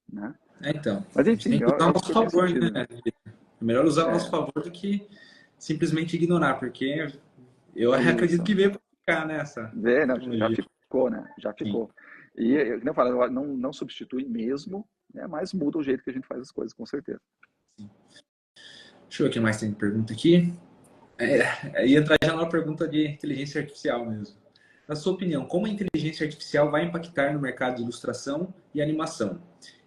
né? Então, Mas a gente enfim, tem que usar é ao o nosso que eu tenho favor, sentido, né? né? É melhor usar ao nosso É, favor do que simplesmente ignorar, porque eu acredito isso. que veio para ficar nessa Não, já tecnologia. ficou, né? Já Sim. ficou. E, como eu falo, não substitui mesmo, né? Mas muda o jeito que a gente faz as coisas, com certeza. Deixa eu ver o que mais tem de pergunta aqui. Ia entrar já numa pergunta de inteligência artificial mesmo. Na sua opinião, como a inteligência artificial vai impactar no mercado de ilustração e animação?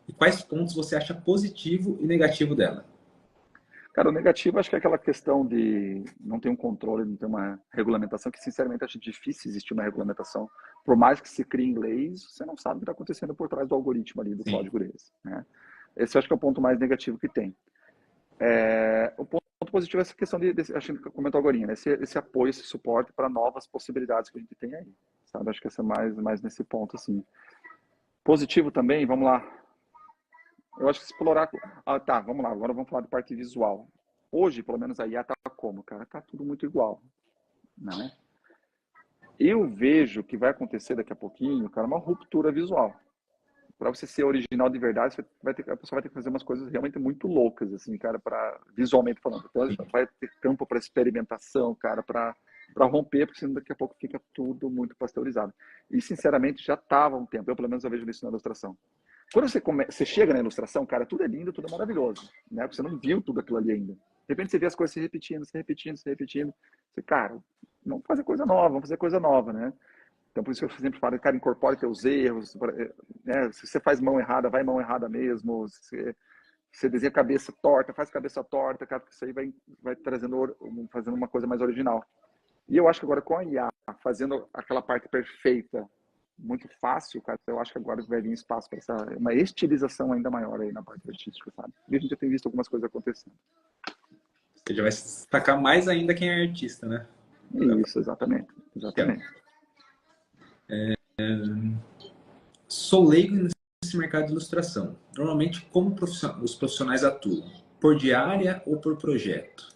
E quais pontos você acha positivo e negativo dela? Cara, o negativo acho que é aquela questão de não ter um controle, não ter uma regulamentação, que sinceramente acho difícil existir uma regulamentação. Por mais que se crie em leis, você não sabe o que está acontecendo por trás do algoritmo ali, do Sim, código deles. Né? Esse eu acho que é o ponto mais negativo que tem. O ponto positivo é essa questão acho que comentou agora, né? Esse apoio, esse suporte para novas possibilidades que a gente tem aí. Sabe? Acho que essa é mais nesse ponto, assim. Positivo também, vamos lá. Eu acho que explorar. Tá, vamos lá. Agora vamos falar de parte visual. Hoje, pelo menos a IA tá como, cara? Tá tudo muito igual, né? Eu vejo que vai acontecer daqui a pouquinho, cara, uma ruptura visual. para você ser original de verdade, a pessoa vai ter que fazer umas coisas realmente muito loucas, assim, cara, para visualmente falando. Então, vai ter campo para experimentação, cara, para romper, porque senão daqui a pouco fica tudo muito pasteurizado. E, sinceramente, já estava há um tempo. Eu, pelo menos, eu vejo isso na ilustração. Quando você chega na ilustração, cara, tudo é lindo, tudo é maravilhoso, né? Porque você não viu tudo aquilo ali ainda. De repente você vê as coisas se repetindo, se repetindo, se repetindo. Você, cara, vamos fazer coisa nova, vamos fazer coisa nova, né? Então, por isso que eu sempre falo, cara, incorpore teus erros, né? Se você faz mão errada, vai mão errada mesmo. Se você desenha cabeça torta, faz cabeça torta, cara, porque isso aí vai fazendo uma coisa mais original. E eu acho que agora com a IA, fazendo aquela parte perfeita, muito fácil, cara, eu acho que agora vai vir espaço para uma estilização ainda maior aí na parte artística, sabe? E a gente já tem visto algumas coisas acontecendo. Você já vai destacar mais ainda quem é artista, né? Isso, exatamente. Exatamente. Sou leigo nesse mercado de ilustração. Normalmente, como os profissionais atuam? Por diária ou por projeto?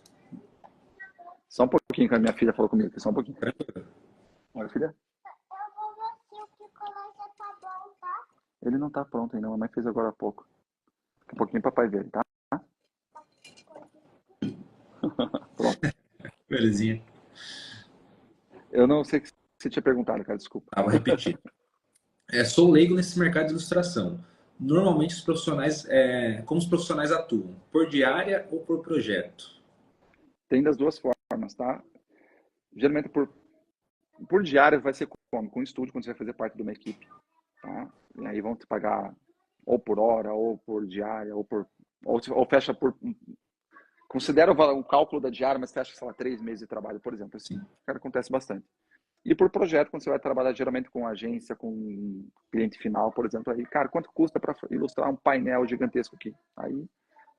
Só um pouquinho que a minha filha falou comigo aqui, só um pouquinho. Olha, filha. Ele não tá pronto ainda, a mamãe fez agora há pouco. Daqui a pouquinho o papai vê ele, tá? Pronto. Belezinha. Eu não sei o que você tinha perguntado, cara, desculpa. Vou repetir. Sou leigo nesse mercado de ilustração. Normalmente, os profissionais, como os profissionais atuam? Por diária ou por projeto? Tem das duas formas, tá? Geralmente por diária vai ser como? Com estúdio, quando você vai fazer parte de uma equipe, tá? E aí vão te pagar ou por hora, ou por diária, ou fecha por... Considera o cálculo da diária, mas fecha, sei lá, 3 meses de trabalho, por exemplo. Assim, cara, acontece bastante. E por projeto, quando você vai trabalhar geralmente com agência, com cliente final, por exemplo, aí, cara, quanto custa para ilustrar um painel gigantesco aqui? Aí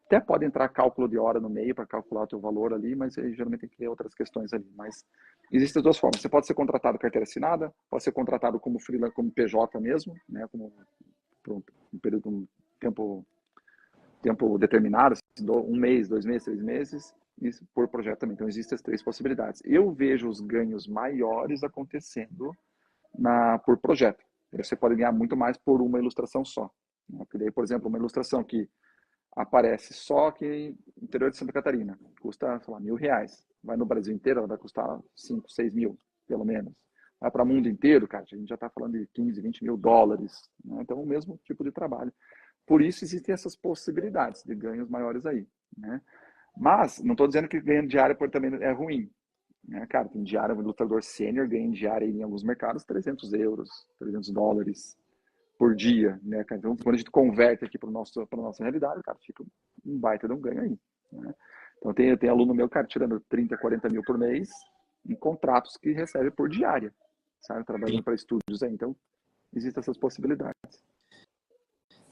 até pode entrar cálculo de hora no meio para calcular o teu valor ali, mas aí geralmente tem que ter outras questões ali. Mas existem as duas formas. Você pode ser contratado carteira assinada, pode ser contratado como freelancer, como PJ mesmo, né, como por um período, um tempo determinado, um mês, 2 meses, 3 meses, e por projeto também. Então, existem as 3 possibilidades. Eu vejo os ganhos maiores acontecendo por projeto. Você pode ganhar muito mais por uma ilustração só. Porque daí, por exemplo, uma ilustração que aparece só aqui no interior de Santa Catarina, custa, sei lá, R$1.000. Vai no Brasil inteiro, ela vai custar 5, 6 mil, pelo menos. Vai para o mundo inteiro, cara, a gente já está falando de 15, 20 mil dólares. Né? Então, o mesmo tipo de trabalho. Por isso, existem essas possibilidades de ganhos maiores aí. Né? Mas, não estou dizendo que ganho diário também é ruim. Né? Cara, tem diário, um ilustrador sênior ganha diário em alguns mercados 300 euros, 300 dólares por dia. Né? Então, quando a gente converte aqui para a nossa realidade, cara, fica um baita de um ganho aí. Né? Então, tem aluno meu, cara, tirando 30, 40 mil por mês em contratos que recebe por diária, sabe? Trabalhando para estúdios aí. Então, existem essas possibilidades.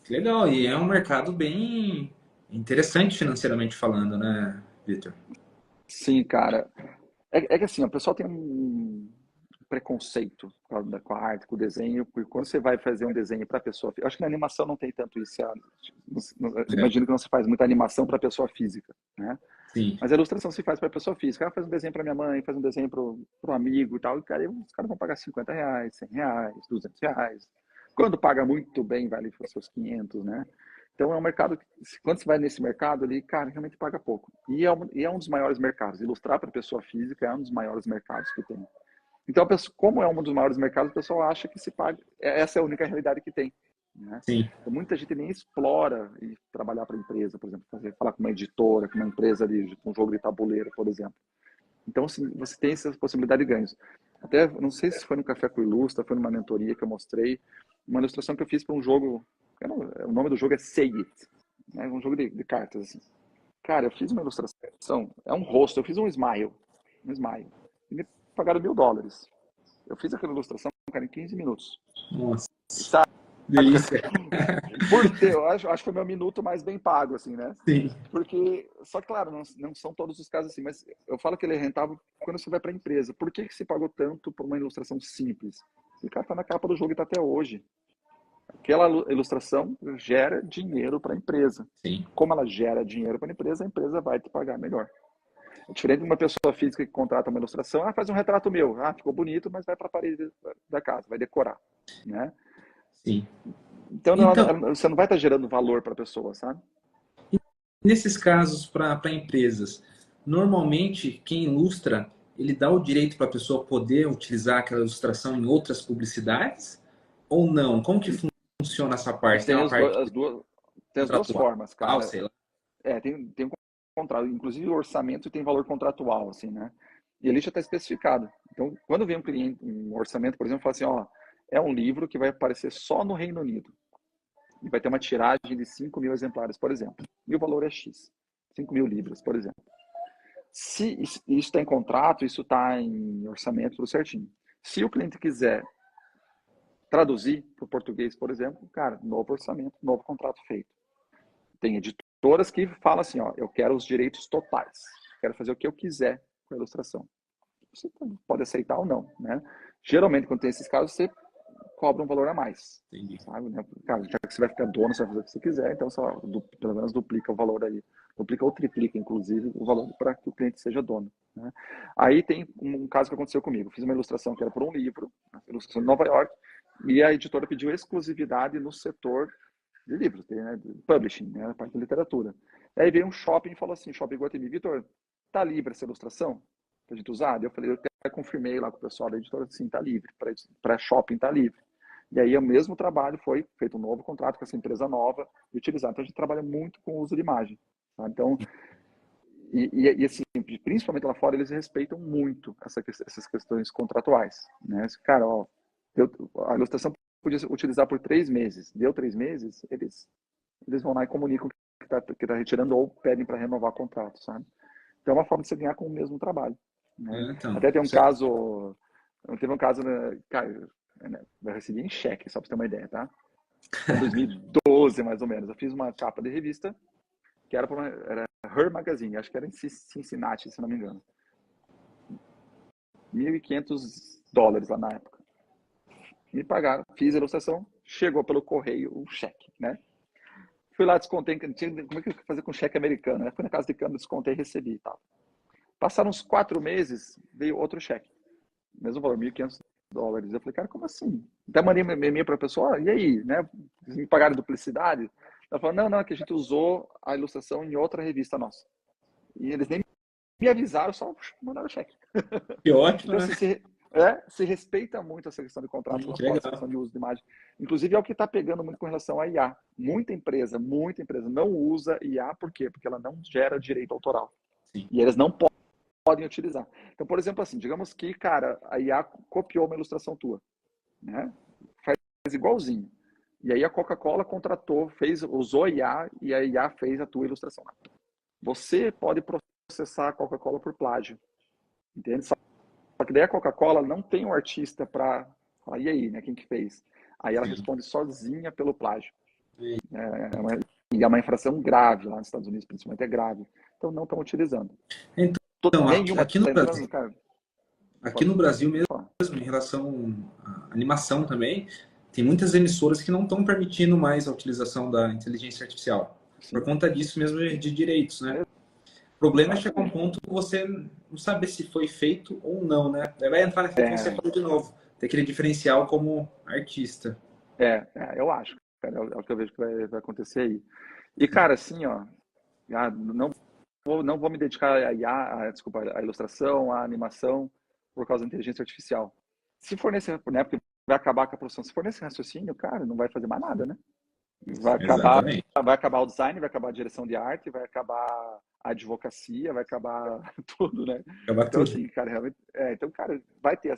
Legal, e é um mercado bem interessante financeiramente falando, né, Vitor? Sim, cara. É que assim, o pessoal tem um preconceito com a arte, com o desenho, porque quando você vai fazer um desenho para pessoa, eu acho que na animação não tem tanto isso. Imagino que não se faz muita animação para pessoa física, né? Sim, Mas a ilustração se faz para pessoa física. Ela faz um desenho para minha mãe, faz um desenho para um amigo e tal. E, cara, os caras vão pagar R$50, R$100, R$200. Quando paga muito bem, vale os seus 500, né? Então é um mercado que, quando você vai nesse mercado ali, cara, realmente paga pouco. E é um dos maiores mercados. Ilustrar para pessoa física é um dos maiores mercados que tem. Então, como é um dos maiores mercados, o pessoal acha que se paga. Essa é a única realidade que tem. Né? sim. Então, muita gente nem explora e trabalhar para a empresa, por exemplo, falar com uma editora, com uma empresa de um jogo de tabuleiro, por exemplo. Então, assim, você tem essa possibilidade de ganhos. Até, não sei se foi no Café com Ilustra, foi numa mentoria que eu mostrei, uma ilustração que eu fiz para um jogo, o nome do jogo é Say It, né? Um jogo de cartas, assim. Cara, eu fiz uma ilustração, é um rosto, eu fiz um smile, e me pagaram $1.000. Eu fiz aquela ilustração, cara, em 15 minutos. Nossa, E sabe, delícia. por ter, eu acho que foi o meu minuto mais bem pago, assim, né? Sim, Porque, só que, claro, não são todos os casos assim, mas eu falo que ele é rentável quando você vai para a empresa. Por que se pagou tanto por uma ilustração simples? O cara tá na capa do jogo e tá até hoje. Aquela ilustração gera dinheiro para a empresa. sim. Como ela gera dinheiro para a empresa vai te pagar melhor. É diferente de uma pessoa física que contrata uma ilustração, faz um retrato meu, ficou bonito, mas vai para a parede da casa, vai decorar, né? Sim. Então, Então, você não vai estar gerando valor para a pessoa, sabe? nesses casos para empresas, normalmente quem ilustra, ele dá o direito para a pessoa poder utilizar aquela ilustração em outras publicidades ou não? Como que funciona essa parte? Tem Tem uma parte tem as duas contratual, formas, cara. sei lá. Tem um contrato, inclusive o orçamento tem valor contratual, assim, né? E ali já está especificado. Então, quando vem um cliente, um orçamento, por exemplo, fala assim, ó, é um livro que vai aparecer só no Reino Unido. E vai ter uma tiragem de 5.000 exemplares, por exemplo. E o valor é X. 5.000 libras, por exemplo. Se isso está em contrato, isso está em orçamento, tudo certinho. Se o cliente quiser traduzir para o português, por exemplo, cara, novo orçamento, novo contrato feito. Tem editoras que falam assim, ó, eu quero os direitos totais, quero fazer o que eu quiser com a ilustração. Você pode aceitar ou não, né? Geralmente, quando tem esses casos, você cobra um valor a mais, Entendi. sabe? Né? Cara, já que você vai ficar dono, você vai fazer o que você quiser, então só, pelo menos duplica o valor aí. Duplica ou triplica, inclusive, o valor para que o cliente seja dono. Né? Aí tem um caso que aconteceu comigo. Fiz uma ilustração que era por um livro, ilustração de Nova York, e a editora pediu exclusividade no setor de livros, né, de publishing, né, a parte de literatura. Aí veio um shopping e falou assim, Shopping Iguatemi, Vitor, tá livre essa ilustração pra gente usar? Eu falei, eu até confirmei lá com o pessoal da editora, sim, tá livre, para shopping tá livre. E aí o mesmo trabalho foi feito um novo contrato com essa empresa nova e utilizado. Então a gente trabalha muito com o uso de imagem. Tá? Então, e assim, principalmente lá fora, eles respeitam muito essas questões contratuais. Né? Cara, ó, a ilustração podia utilizar por 3 meses. Deu 3 meses, eles vão lá e comunicam que tá retirando ou pedem para renovar o contrato, sabe? Então é uma forma de você ganhar com o mesmo trabalho. Né? Então, Até tem um caso, teve um caso, né, cara, eu recebi em cheque, só para você ter uma ideia, tá? Em 2012, mais ou menos, eu fiz uma capa de revista que era Her Magazine, acho que era em Cincinnati, se não me engano. $1.500 lá na época. Me pagaram, fiz a ilustração, chegou pelo correio o cheque, né? Fui lá, descontei, como é que eu ia fazer com cheque americano? Né? Fui na casa de câmbio, descontei, recebi e tal. Passaram uns 4 meses, veio outro cheque. Mesmo valor, $1.500. Eu falei, cara, como assim? Até mandei um e-mail para a pessoa, e aí, né? Me pagaram duplicidade? Ela falou, não, é que a gente usou a ilustração em outra revista nossa. E eles nem me avisaram, só mandaram o cheque. que ótimo, Então, né? assim, se respeita muito essa questão de contrato lá Que fora, essa legal. questão de uso de imagem. Inclusive, é o que está pegando muito com relação a IA. Muita empresa não usa IA, por quê? Porque ela não gera direito autoral. Sim. E eles não podem utilizar. Então, por exemplo, assim, digamos que, cara, a IA copiou uma ilustração tua, né? Faz igualzinho. E aí a Coca-Cola contratou, usou a IA e a IA fez a tua ilustração. Você pode processar a Coca-Cola por plágio, entende? Só que daí a Coca-Cola não tem um artista para falar, e aí, né, quem que fez? Aí ela Sim. responde sozinha pelo plágio. E é uma infração grave lá nos Estados Unidos, principalmente é grave. Então não estão utilizando. Então, Nenhuma aqui no está Brasil, entrando, cara. aqui no Brasil Pode falar. mesmo, em relação à animação também, tem muitas emissoras que não estão permitindo mais a utilização da inteligência artificial. Por Sim, conta disso mesmo de direitos, né? é, O problema é chegar a um exatamente. ponto que você não saber se foi feito ou não, né? Aí vai entrar naquilo que você É, falou de novo. Tem aquele diferencial como artista. eu acho, cara, é o que eu vejo que vai acontecer aí. E, cara, assim, ó, não vou me dedicar a IA, desculpa, a ilustração, a animação, por causa da inteligência artificial. Se for nesse, né, porque vai acabar com a produção, se for nesse raciocínio, cara, não vai fazer mais nada, né? Exatamente. Vai acabar o design, vai acabar a direção de arte, vai acabar a advocacia, vai acabar tudo, né? Acabar Então, tudo. assim, cara, realmente, então, cara, vai ter,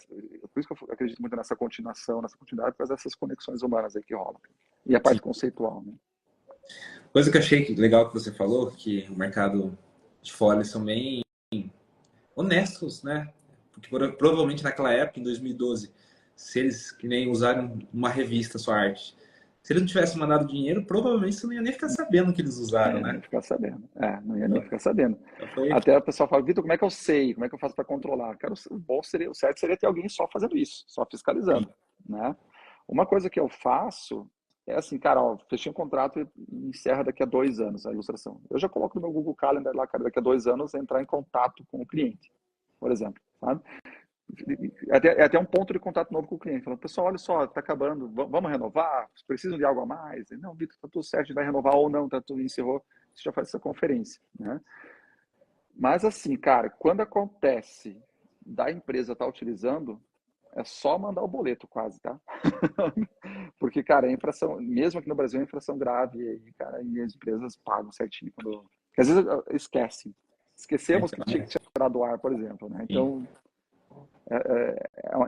por isso que eu acredito muito nessa continuação, nessa continuidade, por causa dessas conexões humanas aí que rolam. E a Sim. parte conceitual, né? Coisa que eu achei legal que você falou, que o mercado de fora eles são bem honestos, né? Porque provavelmente naquela época, em 2012, se eles que nem usaram uma revista sua arte, se eles não tivessem mandado dinheiro, provavelmente você não ia nem ficar sabendo que eles usaram, Não né? ia ficar sabendo. Não ia nem ficar sabendo. Então foi. Até o pessoal fala, Vitor, como é que eu sei? Como é que eu faço para controlar? Cara, o certo seria ter alguém só fazendo isso, só fiscalizando, né? Uma coisa que eu faço é assim, cara, ó, fechei um contrato e encerra daqui a 2 anos a ilustração. Eu já coloco no meu Google Calendar lá, cara, daqui a 2 anos entrar em contato com o cliente, por exemplo, sabe? É até um ponto de contato novo com o cliente. Falando, pessoal, olha só, está acabando, vamos renovar? Precisam de algo a mais? Não, Vitor, está tudo certo, a gente vai renovar ou não, tá tudo encerrou, você já faz essa conferência, né? Mas assim, cara, quando acontece da empresa estar utilizando, é só mandar o boleto quase, tá? Porque, cara, a infração, mesmo aqui no Brasil, é infração grave, e, cara, e as empresas pagam certinho quando... Porque às vezes esquecem. Esquecemos que Então, tinha que tirar do ar, por exemplo, né? sim. Então,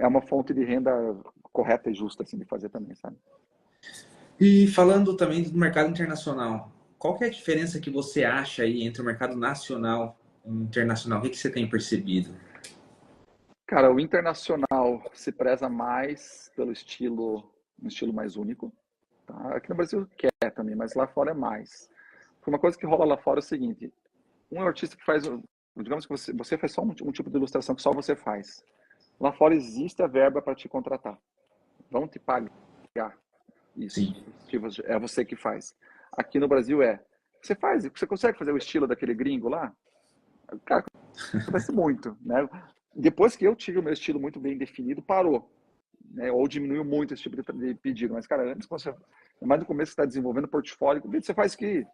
é uma fonte de renda correta e justa, assim, de fazer também, sabe? E falando também do mercado internacional, qual que é a diferença que você acha aí entre o mercado nacional e o internacional? O que que você tem percebido? Cara, o internacional se preza mais pelo um estilo mais único, tá? Aqui no Brasil quer também, mas lá fora é mais. Uma coisa que rola lá fora é o seguinte, um artista que faz, digamos que você faz só um tipo de ilustração que só você faz. Lá fora existe a verba para te contratar. Vão te pagar isso. Sim. Tipo, é você que faz. Aqui no Brasil você consegue fazer o estilo daquele gringo lá? Cara, acontece muito, né? Depois que eu tive o meu estilo muito bem definido, parou, né? Ou diminuiu muito esse tipo de pedido. Mas, cara, antes, mais no começo, você está desenvolvendo portfólio, você faz que,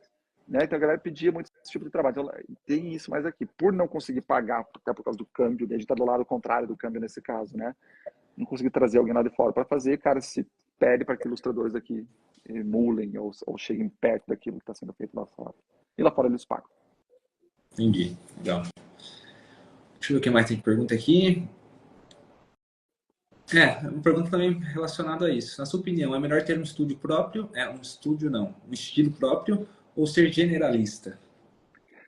né? Então a galera pedia muito esse tipo de trabalho. Então, tem isso mais aqui. Por não conseguir pagar, até por causa do câmbio, a gente está do lado contrário do câmbio nesse caso, né? Não conseguir trazer alguém lá de fora para fazer, cara, se pede para que ilustradores aqui emulem ou cheguem perto daquilo que está sendo feito lá fora. E lá fora eles pagam. Entendi. Legal. Deixa eu ver o que mais tem de pergunta aqui. Uma pergunta também relacionada a isso. Na sua opinião, é melhor ter um estúdio próprio? Um estúdio não, um estilo próprio ou ser generalista?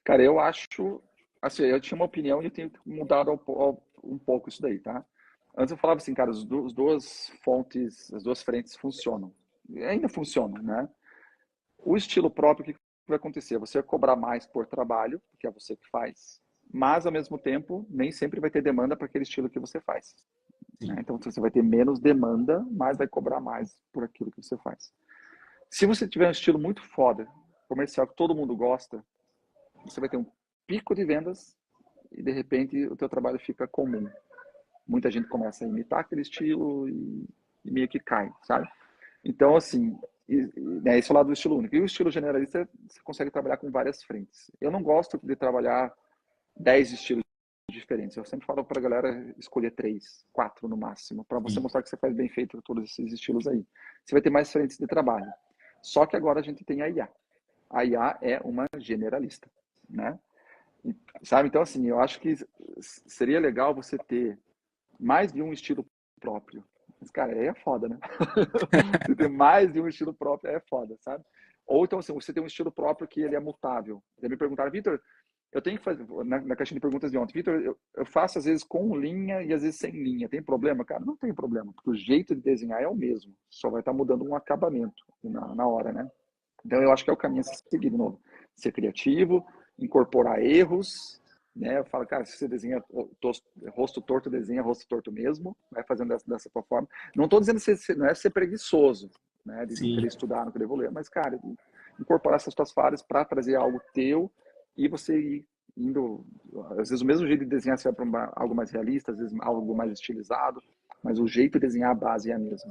Cara, eu acho, assim, eu tinha uma opinião e eu tenho mudado um pouco isso daí, tá? Antes eu falava assim, cara, as duas fontes, as duas frentes funcionam. E ainda funcionam, né? O estilo próprio, o que vai acontecer? Você vai cobrar mais por trabalho, porque é você que faz, mas ao mesmo tempo, nem sempre vai ter demanda para aquele estilo que você faz, né? Sim. Então você vai ter menos demanda, mas vai cobrar mais por aquilo que você faz. Se você tiver um estilo muito foda, comercial, que todo mundo gosta, você vai ter um pico de vendas e de repente o teu trabalho fica comum. Muita gente começa a imitar aquele estilo e meio que cai, sabe? Então, assim, né, esse é o lado do estilo único. E o estilo generalista, você consegue trabalhar com várias frentes. Eu não gosto de trabalhar 10 estilos diferentes. Eu sempre falo para a galera escolher 3, 4 no máximo, para você Sim. mostrar que você faz bem feito todos esses estilos aí. Você vai ter mais frentes de trabalho. Só que agora a gente tem a IA. A IA é uma generalista, né? Sabe? Então, assim, eu acho que seria legal você ter mais de um estilo próprio. Mas, cara, aí é foda, né? Você ter mais de um estilo próprio é foda, sabe? Ou então, assim, você tem um estilo próprio que ele é mutável. Já me perguntaram, Vitor, eu tenho que fazer, na caixinha de perguntas de ontem, Vitor, eu faço às vezes com linha e às vezes sem linha. Tem problema? Cara, não tem problema, porque o jeito de desenhar é o mesmo. Só vai estar mudando um acabamento na hora, né? Então, eu acho que é o caminho a se seguir de novo. Ser criativo, incorporar erros, né? Eu falo, cara, se você desenha rosto torto, desenha rosto torto mesmo, vai fazendo dessa forma. Não estou dizendo que não é ser preguiçoso, né? De não Sim. querer estudar, não querer ler, mas, cara, incorporar essas tuas falhas para trazer algo teu e você ir indo. Às vezes, o mesmo jeito de desenhar, você vai para algo mais realista, às vezes algo mais estilizado, mas o jeito de desenhar a base é a mesma.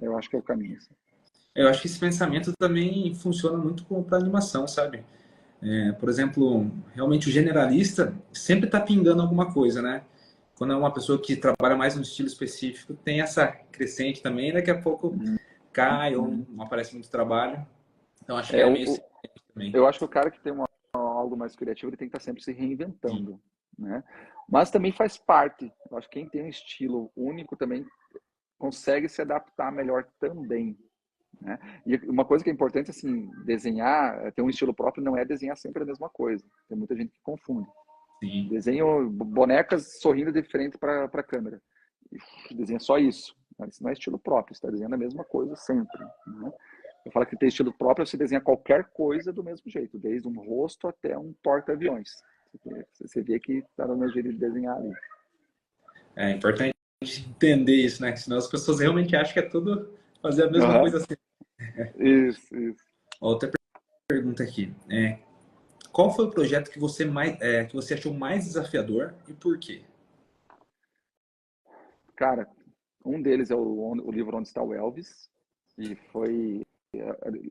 Eu acho que é o caminho. Assim. Eu acho que esse pensamento também funciona muito para animação, sabe? Por exemplo, realmente o generalista sempre está pingando alguma coisa, né? Quando é uma pessoa que trabalha mais num estilo específico, tem essa crescente também, daqui a pouco cai ou Uhum. não aparece muito trabalho. Então acho que É, é meio assim também. eu acho que o cara que tem algo mais criativo, ele tem que estar sempre se Sim, reinventando, né? Mas também faz parte. Eu acho que quem tem um estilo único também consegue se adaptar melhor também, né? E uma coisa que é importante, assim, desenhar, ter um estilo próprio não é desenhar sempre a mesma coisa. Tem muita gente que confunde. sim. Desenho bonecas sorrindo de frente para a câmera. Desenha só isso. Mas isso não é estilo próprio, você está desenhando a mesma coisa sempre, né? Eu falo que tem estilo próprio, você desenha qualquer coisa do mesmo jeito, desde um rosto até um porta-aviões. Você vê que está no meu jeito de desenhar ali. É importante entender isso, né? Senão as pessoas realmente acham que é tudo fazer a mesma Uhum. coisa assim. Isso, isso. Outra pergunta aqui. Qual foi o projeto que você achou mais desafiador e por quê? Cara, um deles é o livro Onde Está o Elvis, e foi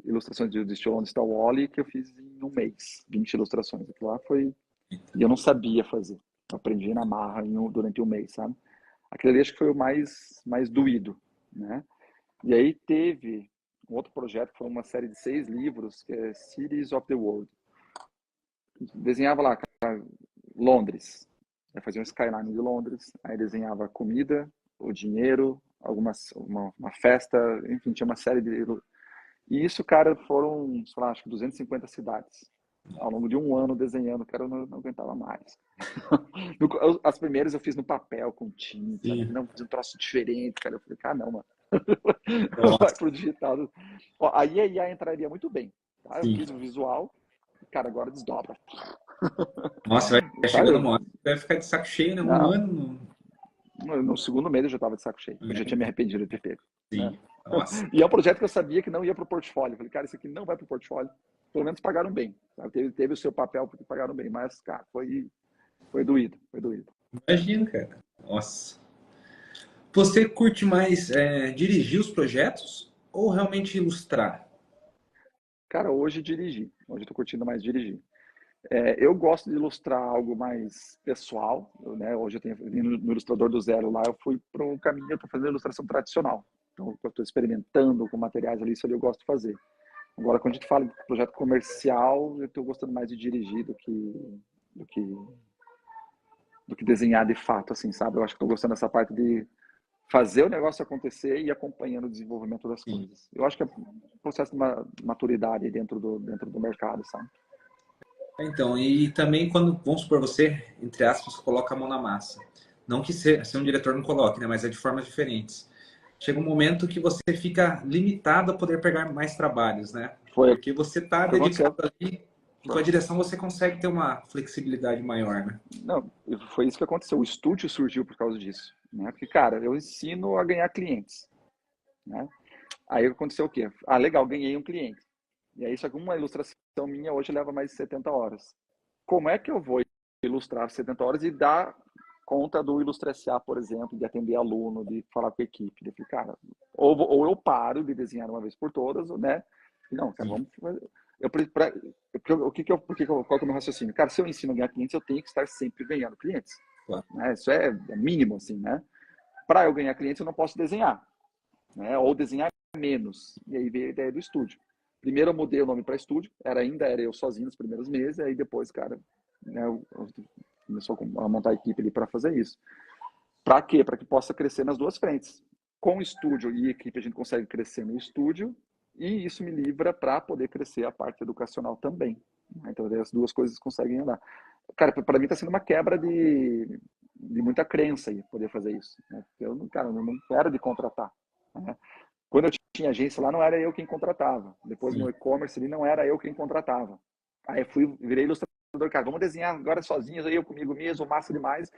ilustrações de estilo Onde Está o Wally, que eu fiz em um mês, 20 ilustrações. Aquilo lá foi... E eu não sabia fazer. Eu aprendi na marra durante um mês, sabe? Aquele ali acho que foi o mais doído, né? E aí teve um outro projeto, que foi uma série de 6 livros, que é Cities of the World. Desenhava lá, cara, Londres. Eu fazia um skyline de Londres, aí desenhava a comida, o dinheiro, uma festa, enfim, tinha uma série de... E isso, cara, foram, sei lá, acho que 250 cidades. Ao longo de um ano desenhando, cara, eu não aguentava mais. As primeiras eu fiz no papel, com tinta. Sim. Não, fiz um troço diferente, cara. Eu falei, cara, não, mano. Vai Nossa, pro digital. Ó, aí a IA entraria muito bem. Tá? Eu sim. fiz o visual, cara, agora desdobra. Nossa, vai chegando Sabe? uma hora, vai ficar de saco cheio, né? Um Não, ano. no segundo mês eu já tava de saco cheio. Eu já tinha me arrependido de ter pego. Né? Sim. Nossa. E é um projeto que eu sabia que não ia pro portfólio. Eu falei, cara, isso aqui não vai pro portfólio. Pelo menos pagaram bem. Sabe? Teve o seu papel porque pagaram bem. Mas, cara, foi doído. Foi doído. Imagina, cara. Nossa. Você curte mais dirigir os projetos ou realmente ilustrar? Cara, hoje dirigi. Hoje eu tô curtindo mais dirigir. Eu gosto de ilustrar algo mais pessoal, né? Hoje eu tenho no Ilustrador do Zero lá, eu fui para um caminho para fazer ilustração tradicional. Então, eu estou experimentando com materiais ali, isso ali eu gosto de fazer. Agora, quando a gente fala de projeto comercial, eu estou gostando mais de dirigir do que, do que desenhar de fato, assim, sabe? Eu acho que estou gostando dessa parte de fazer o negócio acontecer e acompanhando o desenvolvimento das Sim. coisas. Eu acho que é um processo de maturidade dentro do mercado, sabe? Então, e também quando, vamos supor, você, entre aspas, coloca a mão na massa. Não que ser um diretor não coloque, né? Mas é de formas diferentes. Chega um momento que você fica limitado a poder pegar mais trabalhos, né? Foi o Porque você está que dedicado aconteceu. ali e com a direção você consegue ter uma flexibilidade maior, né? Não, foi isso que aconteceu. O estúdio surgiu por causa disso, né? Porque, cara, eu ensino a ganhar clientes, né? Aí aconteceu o quê? Ah, legal, ganhei um cliente. E aí, só que uma ilustração minha hoje leva mais de 70 horas. Como é que eu vou ilustrar 70 horas e dar conta do Ilustra SA, por exemplo, de atender aluno, de falar com a equipe? Eu falei, cara, ou eu paro de desenhar uma vez por todas, né? Não, cara, Sim, vamos fazer. Qual que é o meu raciocínio? Cara, se eu ensino a ganhar clientes, eu tenho que estar sempre ganhando clientes. claro. Né? Isso é mínimo, assim, né? Para eu ganhar clientes, eu não posso desenhar, né? Ou desenhar menos. E aí veio a ideia do estúdio. Primeiro eu mudei o nome para estúdio, ainda era eu sozinho nos primeiros meses, aí depois, cara, né, começou a montar a equipe ali para fazer isso. Para quê? Para que possa crescer nas duas frentes. Com o estúdio e equipe, a gente consegue crescer no estúdio, e isso me livra para poder crescer a parte educacional também. Então, as duas coisas conseguem andar. Cara, para mim está sendo uma quebra de muita crença aí, poder fazer isso. Né? Cara, eu não era de contratar. Né? Quando eu tinha agência lá, não era eu quem contratava. Depois no Sim. e-commerce ali, não era eu quem contratava. Aí virei ilustrador, cara, vamos desenhar agora sozinhos, aí eu comigo mesmo, massa demais.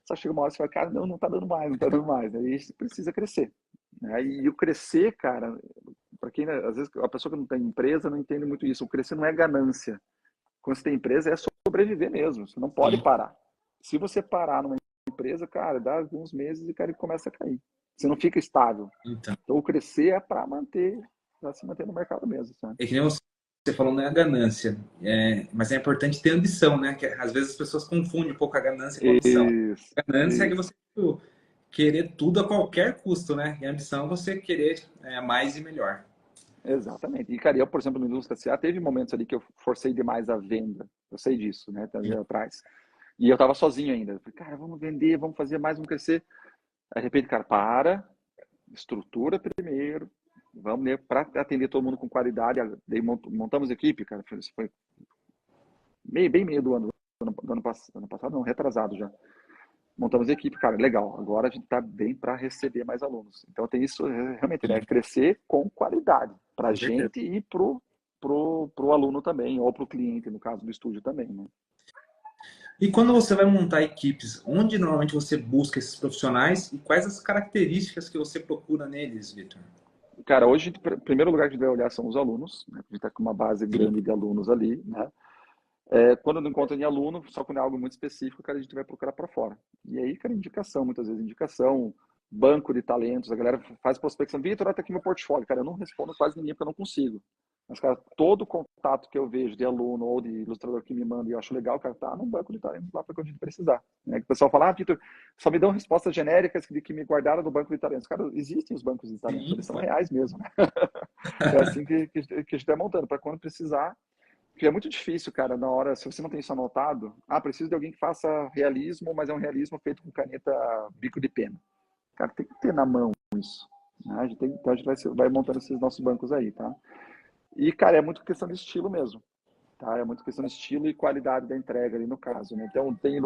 Só chega uma hora e você fala, cara, não tá dando mais, não tá dando mais. Aí você precisa crescer. Né? E o crescer, cara, para quem, às vezes, a pessoa que não tem empresa não entende muito isso. O crescer não é ganância. Quando você tem empresa, é sobreviver mesmo. Você não pode Sim. parar. Se você parar numa empresa, cara, dá alguns meses e cara começa a cair. Você não fica estável. Então, Então, o crescer é para se manter no mercado mesmo, sabe? é que nem você falou, não é a ganância, mas é importante ter ambição, né? Que às vezes as pessoas confundem um pouco a ganância com a ambição. Isso, A ganância é que isso. você tipo, querer tudo a qualquer custo, né? E a ambição é você querer mais e melhor. Exatamente. E, cara, eu, por exemplo, no Indústria S.A., teve momentos ali que eu forcei demais a venda. Eu sei disso, né? Tá ali atrás. E eu tava sozinho ainda. Eu falei, cara, vamos vender, vamos fazer mais, vamos crescer. Aí, de repente, cara, estrutura primeiro, vamos, né, para atender todo mundo com qualidade. Daí montamos equipe, cara. Foi bem meio do ano passado, não, retrasado já. Montamos equipe, cara, legal. Agora a gente está bem para receber mais alunos. Então tem isso realmente, né? Sim, Crescer com qualidade para a com certeza. gente e pro aluno também, ou pro cliente, no caso do estúdio também, né? E quando você vai montar equipes, onde normalmente você busca esses profissionais e quais as características que você procura neles, Vitor? Cara, hoje, em primeiro lugar que a gente vai olhar são os alunos, né? A gente está com uma base Sim, grande de alunos ali, né? Quando não encontra nem aluno, só quando é algo muito específico, cara, a gente vai procurar para fora. E aí, cara, indicação, muitas vezes indicação, banco de talentos, a galera faz prospecção. Vitor, tá aqui meu portfólio. Cara, eu não respondo quase ninguém porque eu não consigo. Mas, cara, todo contato que eu vejo de aluno ou de ilustrador que me manda e eu acho legal, cara, tá no banco de talentos lá para quando a gente precisar. Né? Que o pessoal fala, Vitor, só me dão respostas genéricas que me guardaram no banco de talentos. Cara, existem os bancos de talentos, Sim, eles são pô. reais mesmo. Né? É assim que a gente está montando, para quando precisar. Porque é muito difícil, cara, na hora, se você não tem isso anotado, preciso de alguém que faça realismo, mas é um realismo feito com caneta bico de pena. Cara, tem que ter na mão isso. Né? Então a gente vai montando esses nossos bancos aí, tá? E, cara, é muito questão de estilo mesmo. Tá? É muito questão de estilo e qualidade da entrega ali no caso. Né? Então, tem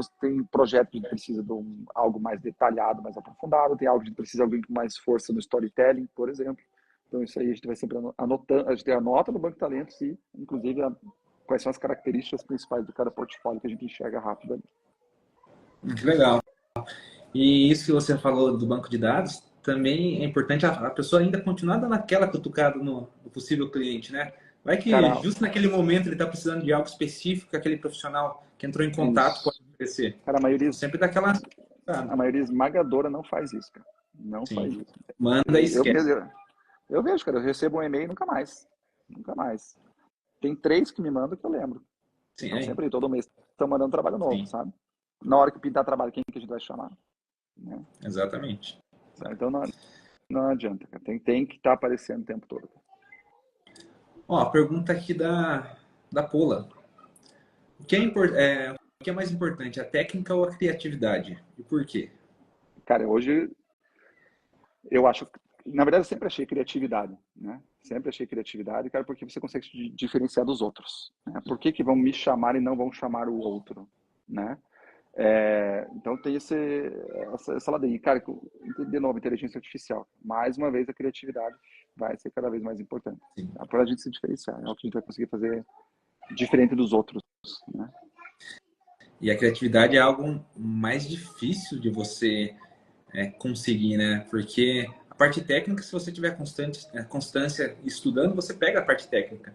projeto que a gente precisa de algo mais detalhado, mais aprofundado, tem algo que a gente precisa de alguém com mais força no storytelling, por exemplo. Então, isso aí a gente vai sempre anotando, a gente anota no banco de talentos e, inclusive, quais são as características principais de cada portfólio que a gente enxerga rápido ali. Que legal. E isso que você falou do banco de dados, também é importante a pessoa ainda continuar dando aquela cutucada no possível cliente, né? Vai que Cara, justo naquele momento ele está precisando de algo específico que aquele profissional que entrou em contato isso. pode oferecer. Cara, Então sempre dá aquela... a maioria esmagadora não faz isso, cara. Não faz Sim. isso. Manda e Eu esquece. mesmo, eu vejo, cara, eu recebo um e-mail e nunca mais. Nunca mais. Tem 3 que me mandam que eu lembro. Sim, Então aí. sempre, todo mês, estão mandando trabalho novo, Sim, sabe? Na hora que pintar trabalho, quem que a gente vai chamar? Né? exatamente. Então não adianta, cara. Tem que estar aparecendo o tempo todo. Ó, a pergunta aqui da Pola. O que é mais importante, a técnica ou a criatividade? E por quê? Cara, hoje eu acho, na verdade, eu sempre achei criatividade, né? Sempre achei criatividade, cara, porque você consegue se diferenciar dos outros. Né? Por que que vão me chamar e não vão chamar o outro, né? Então tem essa ladainha. Cara, de novo, inteligência artificial. Mais uma vez, a criatividade vai ser cada vez mais importante. Sim. Tá? Para a gente se diferenciar. É o que a gente vai conseguir fazer diferente dos outros. Né? E a criatividade é algo mais difícil de você conseguir, né? Porque a parte técnica, se você tiver constância estudando, você pega a parte técnica.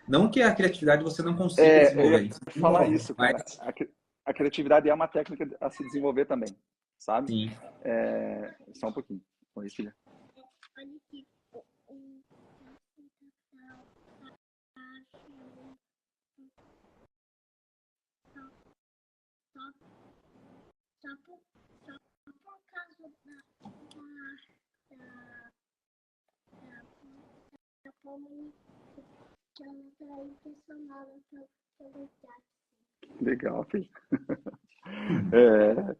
Não que a criatividade você não consiga Eu ia desenvolver, você falar desenvolve, isso, mas cara. A criatividade é uma técnica a se desenvolver também, sabe? sim, Só um pouquinho. Oi, filha. Legal, filho. É,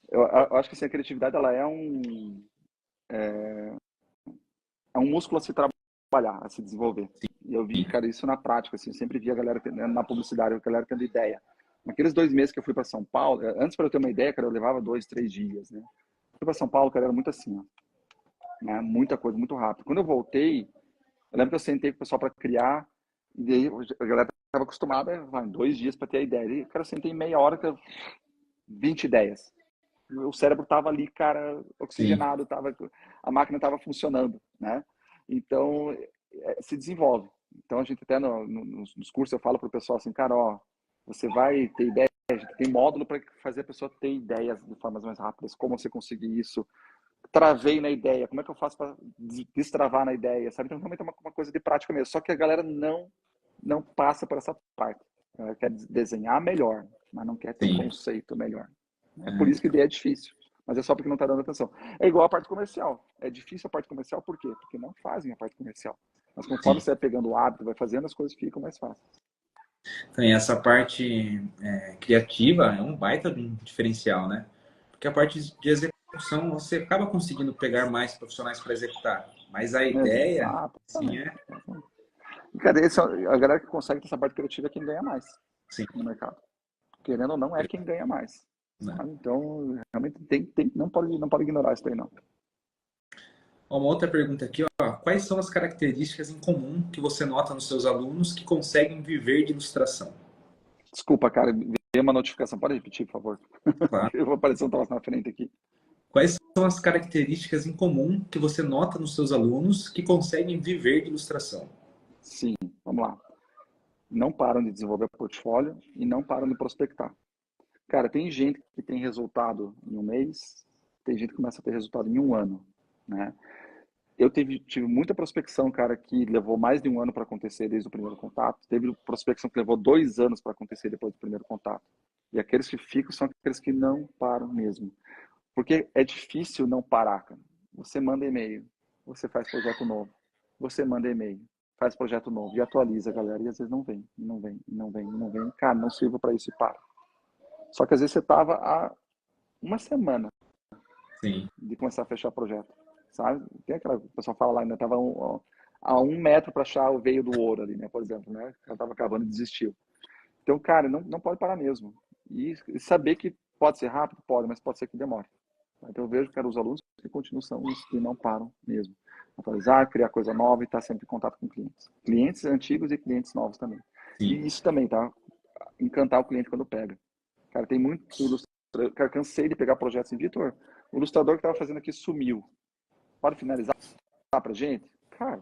eu acho que assim, a criatividade ela é um músculo a se trabalhar, a se desenvolver. E eu vi, cara, isso na prática, assim, eu sempre vi a galera na publicidade, a galera tendo ideia. Naqueles 2 meses que eu fui para São Paulo, antes para eu ter uma ideia, cara, eu levava 2, 3 dias, né? Fui para São Paulo, cara, era muito assim, ó, né? Muita coisa, muito rápido. Quando eu voltei, eu lembro que eu sentei com o pessoal para criar, e daí a galera estava acostumada em 2 dias para ter a ideia. E, cara, eu sentei meia hora, 20 ideias. O cérebro estava ali, cara, sim, oxigenado, a máquina estava funcionando, né? Então, se desenvolve. Então, a gente até nos cursos eu falo para o pessoal assim, cara, ó, você vai ter ideia, a gente tem módulo para fazer a pessoa ter ideias de formas mais rápidas, como você conseguir isso, travei na ideia, como é que eu faço para destravar na ideia, sabe? Então, realmente é uma coisa de prática mesmo, só que a galera não passa por essa parte. Ela quer desenhar melhor, mas não quer ter um sim. conceito melhor. É por isso que a ideia é difícil. Mas é só porque não está dando atenção. É igual a parte comercial. É difícil a parte comercial, por quê? Porque não fazem a parte comercial. Mas conforme Sim. você vai pegando o hábito, vai fazendo, as coisas ficam mais fáceis. Então, e essa parte criativa é um baita de um diferencial, né? Porque a parte de execução você acaba conseguindo pegar mais profissionais para executar, mas a ideia, sim, Exatamente. E, cara, a galera que consegue ter essa parte criativa é quem ganha mais sim, no mercado. Querendo ou não, é quem ganha mais. né? Sabe? Então, realmente não pode ignorar isso aí, não. Uma outra pergunta aqui, ó. Quais são as características em comum que você nota nos seus alunos que conseguem viver de ilustração? Desculpa, cara, veio uma notificação. Pode repetir, por favor? Claro. Eu vou aparecer um troço na frente aqui. Quais são as características em comum que você nota nos seus alunos que conseguem viver de ilustração? Sim, vamos lá. Não param de desenvolver portfólio e não param de prospectar. Cara, tem gente que tem resultado em um mês, tem gente que começa a ter resultado em 1 ano, né? Eu tive muita prospecção, cara, que levou mais de 1 ano para acontecer desde o primeiro contato. Teve prospecção que levou 2 anos para acontecer depois do primeiro contato. E aqueles que ficam são aqueles que não param mesmo. Porque é difícil não parar, cara. Você manda e-mail, você faz projeto novo, você manda e-mail, faz projeto novo e atualiza, galera. E às vezes não vem, não vem, não vem, não vem. Cara, não sirva para isso e para. Só que às vezes você tava há uma semana Sim. de começar a fechar projeto, sabe? Tem aquela, o pessoal fala lá, ainda tava a 1 metro para achar o veio do ouro ali, né? Por exemplo, né? Ela tava acabando e desistiu. Então, cara, não pode parar mesmo. E saber que pode ser rápido, pode, mas pode ser que demore. Então, eu vejo, cara, os alunos que continuam são os que não param mesmo. Atualizar, criar coisa nova e estar sempre em contato com clientes. Clientes antigos e clientes novos também. Sim. E isso também, tá? Encantar o cliente quando pega. Cara, tem muito ilustrador. Cara, cansei de pegar projetos em Vitor. O ilustrador que estava fazendo aqui sumiu. Pode finalizar pra gente? Cara,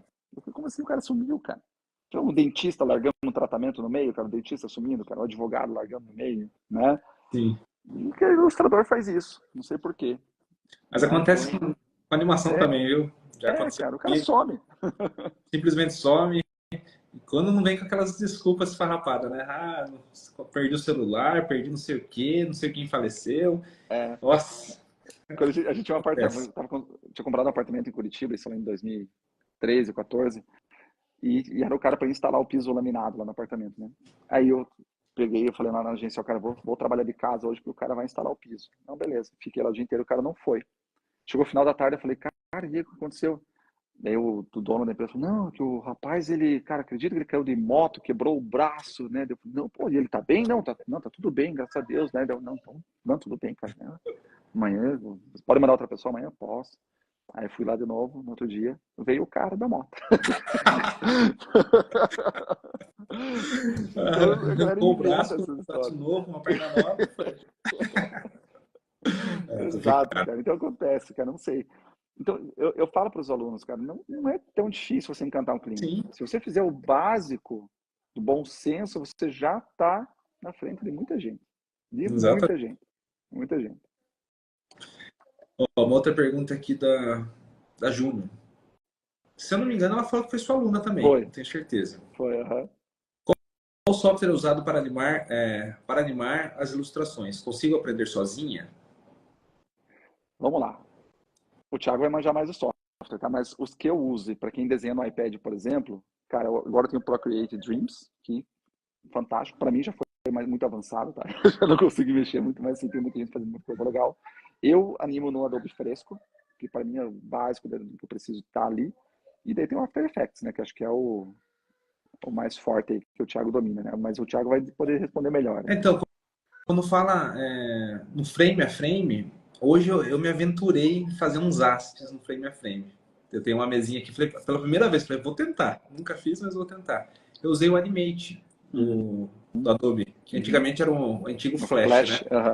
como assim o cara sumiu, cara? Então, um dentista largando um tratamento no meio, cara, um dentista sumindo, cara, um advogado largando no meio, né? Sim. E que o ilustrador faz isso, não sei porquê. Mas Né? acontece Então, com animação também, viu? Já aconteceu cara, o cara comigo. some. Simplesmente some. E quando não vem com aquelas desculpas esfarrapadas, né? Ah, perdi o celular, perdi não sei o quê, não sei quem faleceu. É, Nossa, quando a gente tinha um acontece. apartamento, tinha comprado um apartamento em Curitiba, isso lá em 2013, 14, e era o cara para instalar o piso laminado lá no apartamento, né? Aí eu peguei, eu falei lá na agência, cara, vou trabalhar de casa hoje porque o cara vai instalar o piso. Não, beleza. Fiquei lá o dia inteiro, o cara não foi. Chegou o final da tarde, eu falei, cara, e aí, o que aconteceu? Daí o dono da empresa falou, não, que o rapaz, ele, cara, acredita que ele caiu de moto, quebrou o braço, né? Eu falei, não, pô, e ele tá bem? Não, tá tudo bem, graças a Deus, né? Eu, não, tudo bem, cara. Amanhã, pode mandar outra pessoa amanhã? Posso. Aí fui lá de novo, no outro dia, veio o cara da moto. Então a galera Arrancou o inventa braço, essas um braço histórias. novo, uma perna nova. É Exato, complicado. cara. Então acontece, cara, não sei. Então eu falo para os alunos, cara, não é tão difícil você encantar um cliente. Sim, Se você fizer o básico do bom senso, você já está na frente de muita gente. De exato. muita gente. Muita gente. Ó, uma outra pergunta aqui da Júnior. Se eu não me engano, ela falou que foi sua aluna também, Foi, não tenho certeza. foi, aham. Qual software é usado para animar as ilustrações? Consigo aprender sozinha? Vamos lá. O Thiago vai manjar mais o software, tá? Mas os que eu uso, para quem desenha no iPad, por exemplo, cara, agora eu tenho o Procreate Dreams, que fantástico. Para mim já foi muito avançado, tá? Eu já não consegui mexer muito, mas sim, tem muita gente fazendo muita coisa legal. Eu animo no Adobe Fresco, que para mim é o básico do que eu preciso estar ali. E daí tem o After Effects, né? Que acho que é o mais forte aí, que o Thiago domina, né? Mas o Thiago vai poder responder melhor, né? Então, quando fala no frame a frame, hoje eu me aventurei em fazer uns hastes no frame a frame. Eu tenho uma mesinha aqui, falei, pela primeira vez, falei, vou tentar. Nunca fiz, mas vou tentar. Eu usei o Animate Uhum. do Adobe, que Uhum. antigamente era o antigo No Flash, né? Flash, aham.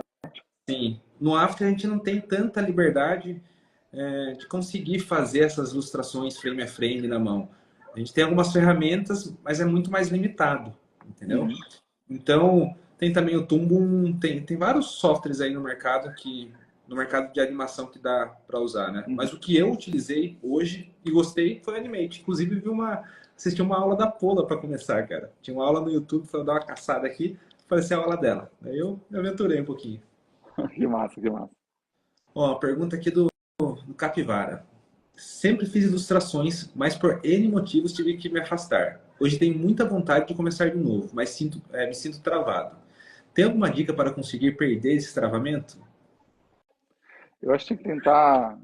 Sim. No After a gente não tem tanta liberdade de conseguir fazer essas ilustrações frame a frame na mão. A gente tem algumas ferramentas, mas é muito mais limitado, entendeu? Uhum. Então, tem também o Tumbum, tem vários softwares aí no mercado de animação que dá para usar, né? Uhum. Mas o que eu utilizei hoje e gostei foi o Animate. Inclusive, assisti uma aula da Pola para começar, cara. Tinha uma aula no YouTube, foi dar uma caçada aqui, apareceu a aula dela. Aí eu me aventurei um pouquinho. Que massa, que massa. Ó, a pergunta aqui do Capivara. Sempre fiz ilustrações, mas por N motivos tive que me afastar. Hoje tenho muita vontade de começar de novo, mas me sinto travado. Tem alguma dica para conseguir perder esse travamento? Eu acho que tem que tentar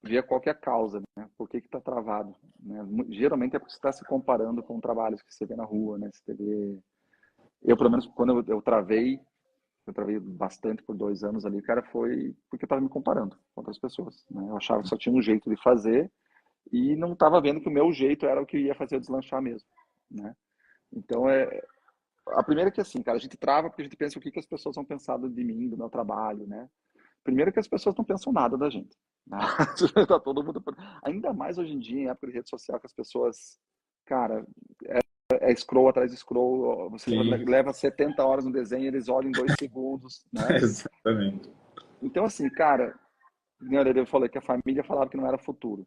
ver qual que é a causa, né? Por que que tá travado, né? Geralmente é porque você está se comparando com trabalhos que você vê na rua, né? Você vê... Eu, pelo menos, quando eu travei bastante por 2 anos ali, cara, foi porque eu estava me comparando com outras pessoas, né? Eu achava que só tinha um jeito de fazer e não estava vendo que o meu jeito era o que ia fazer eu deslanchar mesmo, né? Então, a primeira é que assim, cara, a gente trava porque a gente pensa o que que as pessoas vão pensar de mim, do meu trabalho, né? Primeiro que as pessoas não pensam nada da gente, né? Tá todo mundo... Ainda mais hoje em dia, em época de rede social, que as pessoas, cara, é scroll atrás de scroll, você Sim, leva 70 horas no desenho, eles olham em 2 segundos, né? exatamente. Então, assim, cara, Eu falei que a família falava que não era futuro.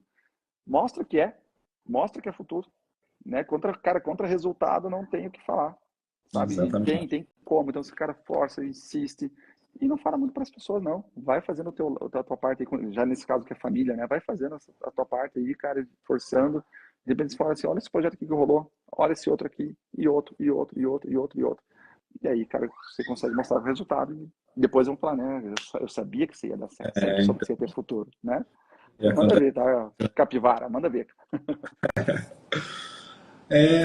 Mostra que é. Mostra que é futuro. Né? Contra resultado não tem o que falar. Sabe? E Exatamente. tem como. Então, se o cara força, insiste. E não fala muito para as pessoas, não. Vai fazendo a tua parte, aí, já nesse caso que é família, né? Vai fazendo a tua parte aí, cara, forçando. De repente você fala assim, olha esse projeto aqui que rolou, olha esse outro aqui, e outro, e outro, e outro, e outro, e outro. E aí, cara, você consegue mostrar o resultado. E depois vão falar, né? Eu sabia que isso ia dar certo, sempre soube que você ia ter futuro, né? E E manda ver, tá? Capivara, manda ver.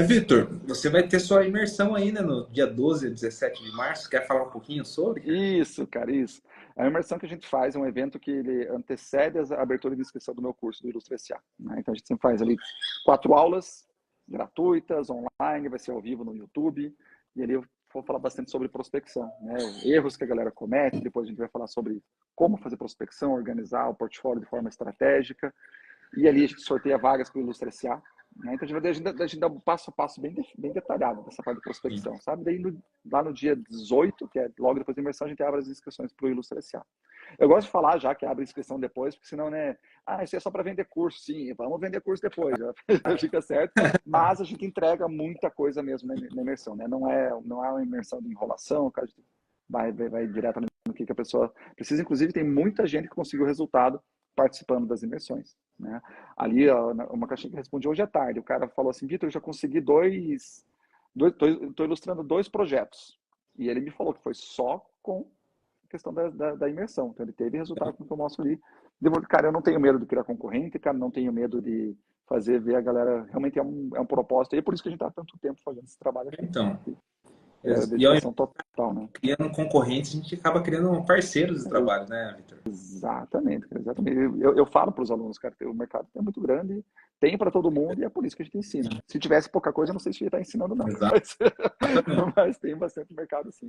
Vitor, você vai ter sua imersão aí, né, no dia 12 e 17 de março. Quer falar um pouquinho sobre, cara? Isso, cara, isso. A imersão que a gente faz é um evento que ele antecede a abertura de inscrição do meu curso do Ilustre S.A. Né? Então a gente sempre faz ali 4 aulas gratuitas, online, vai ser ao vivo no YouTube. E ali eu vou falar bastante sobre prospecção, né? Erros que a galera comete. Depois a gente vai falar sobre como fazer prospecção, organizar o portfólio de forma estratégica. E ali a gente sorteia vagas para o Ilustre S.A. Né? Então a gente dá um passo a passo bem detalhado dessa parte de Sim. prospecção, sabe? Daí lá no dia 18, que é logo depois da imersão, a gente abre as inscrições para o Ilustre S.A. Eu gosto de falar já que abre inscrição depois, porque senão, né? Ah, isso é só para vender curso. Sim, vamos vender curso depois, já fica certo. Mas a gente entrega muita coisa mesmo na imersão, né? Não é uma imersão de enrolação, que a gente vai diretamente no que a pessoa precisa. Inclusive, tem muita gente que conseguiu resultado participando das imersões. Né? Ali, uma caixinha que respondi hoje à tarde, o cara falou assim, Vitor, eu já consegui estou ilustrando 2 projetos. E ele me falou que foi só com a questão da imersão. Então, ele teve resultado como eu mostro ali. Cara, eu não tenho medo de criar concorrente, cara, não tenho medo de fazer ver a galera. Realmente é um propósito. E é por isso que a gente está tanto tempo fazendo esse trabalho aqui. Então, É e ao invés dedicação total, né? de criando concorrentes, a gente acaba criando parceiros de trabalho, né, Vitor? Exatamente, exatamente. Eu falo para os alunos, cara, que o mercado é muito grande, tem para todo mundo e é por isso que a gente ensina. Se tivesse pouca coisa, eu não sei se ia estar ensinando, não. Exatamente. Mas tem bastante mercado, sim.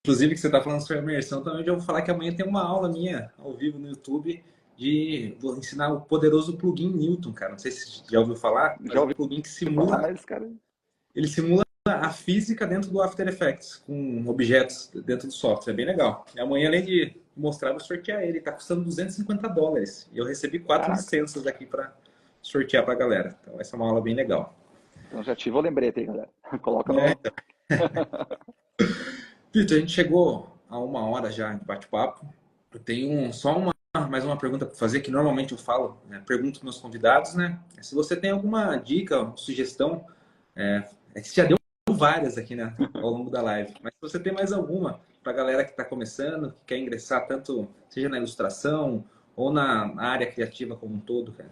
Inclusive, que você está falando sobre imersão, também eu vou falar que amanhã tem uma aula minha ao vivo no YouTube vou ensinar o poderoso plugin Newton, cara. Não sei se você já ouviu falar, mas Já é um ouvi plugin que falar, simula, mas, cara, ele simula a física dentro do After Effects, com objetos dentro do software. É bem legal. E amanhã, além de mostrar, eu vou sortear ele. Está custando US$ 250. E eu recebi 4 caraca. licenças aqui para sortear para a galera. Então, essa é uma aula bem legal. Então já tive o lembrete aí, galera. Coloca É. no. Vitor, a gente chegou a 1 hora já de bate-papo. Eu tenho mais uma pergunta para fazer, que normalmente eu falo, né? Pergunto para meus convidados, né? Se você tem alguma dica, sugestão, que você já deu várias aqui, né, ao longo da live, mas se você tem mais alguma para a galera que está começando, que quer ingressar tanto, seja na ilustração ou na área criativa como um todo, cara.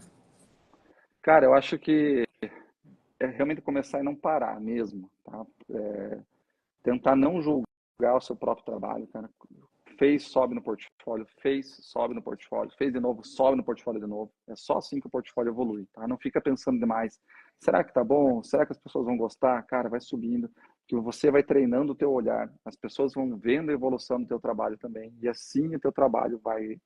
Cara, eu acho que é realmente começar e não parar mesmo, tá? Tentar não julgar o seu próprio trabalho, cara. Fez, sobe no portfólio, fez, sobe no portfólio, fez de novo, sobe no portfólio de novo. É só assim que o portfólio evolui, tá? Não fica pensando demais. Será que tá bom? Será que as pessoas vão gostar? Cara, vai subindo, que você vai treinando o teu olhar. As pessoas vão vendo a evolução do teu trabalho também. E assim o teu trabalho vai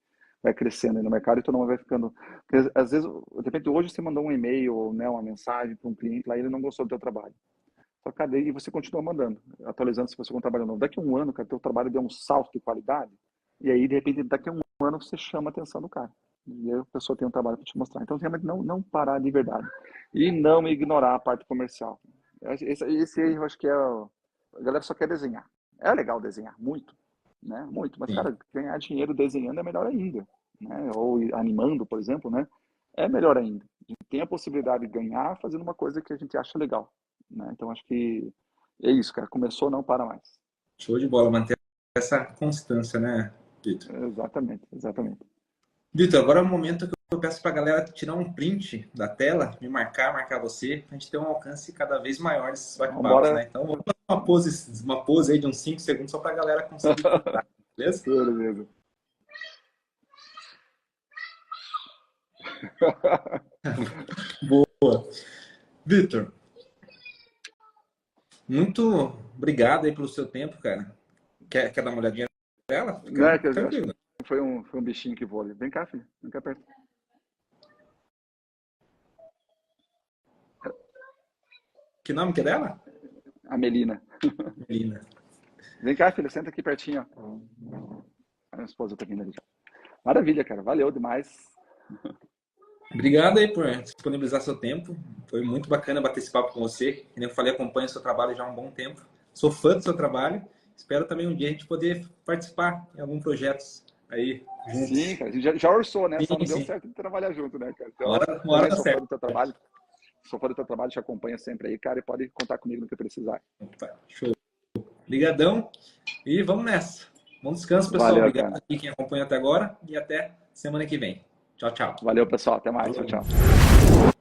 crescendo aí no mercado e tu não vai ficando... Porque, às vezes, de repente, hoje você mandou um e-mail ou, né, uma mensagem para um cliente lá e ele não gostou do teu trabalho. Só que, cara, e você continua mandando, atualizando se você for um trabalho novo. Daqui a um ano, cara, teu trabalho deu um salto de qualidade, e aí, de repente, daqui a um ano você chama a atenção do cara. E aí a pessoa tem um trabalho para te mostrar. Então, realmente, não parar de verdade. E não ignorar a parte comercial. Esse aí eu acho que é. A galera só quer desenhar. É legal desenhar, muito, né? Muito. Mas, Sim. cara, ganhar dinheiro desenhando é melhor ainda. Né? Ou animando, por exemplo, né? É melhor ainda. A gente tem a possibilidade de ganhar fazendo uma coisa que a gente acha legal. Né? Então, acho que é isso, cara. Começou, não para mais. Show de bola, manter essa constância, né, Vitor? Exatamente, exatamente. Vitor, agora é o momento que eu peço para a galera tirar um print da tela, marcar você, para a gente ter um alcance cada vez maior desses Vamos bate-papos, embora. né? Então, vamos fazer uma pose aí de uns 5 segundos só para a galera conseguir printar, beleza? Beleza. Boa. Vitor, muito obrigado aí pelo seu tempo, cara. Quer dar uma olhadinha nela? Não, Fica é que eu acho que tranquilo. foi um bichinho que voou ali. Vem cá, filho. Vem cá perto. Que nome que é dela? A Melina. Melina. Vem cá, filho. Senta aqui pertinho, ó. A minha esposa tá vindo ali já. Maravilha, cara. Valeu demais. Obrigado aí por disponibilizar seu tempo. Foi muito bacana bater esse papo com você. Como eu falei, acompanho o seu trabalho já há um bom tempo. Sou fã do seu trabalho. Espero também um dia a gente poder participar em algum projeto aí juntos. Sim, cara. Já orçou, né? Sim, Só não deu sim. certo de trabalhar junto, né, cara? Então, Uma hora também tá sou fã certo. do teu trabalho. Sou fã do teu trabalho, te acompanho sempre aí, cara, e pode contar comigo no que precisar. Opa, show. Obrigadão. E vamos nessa. Bom descanso, pessoal. Valeu, Obrigado cara. aqui quem acompanha até agora e até semana que vem. Tchau, tchau. Valeu, pessoal. Até mais. Tchau, Falou. tchau.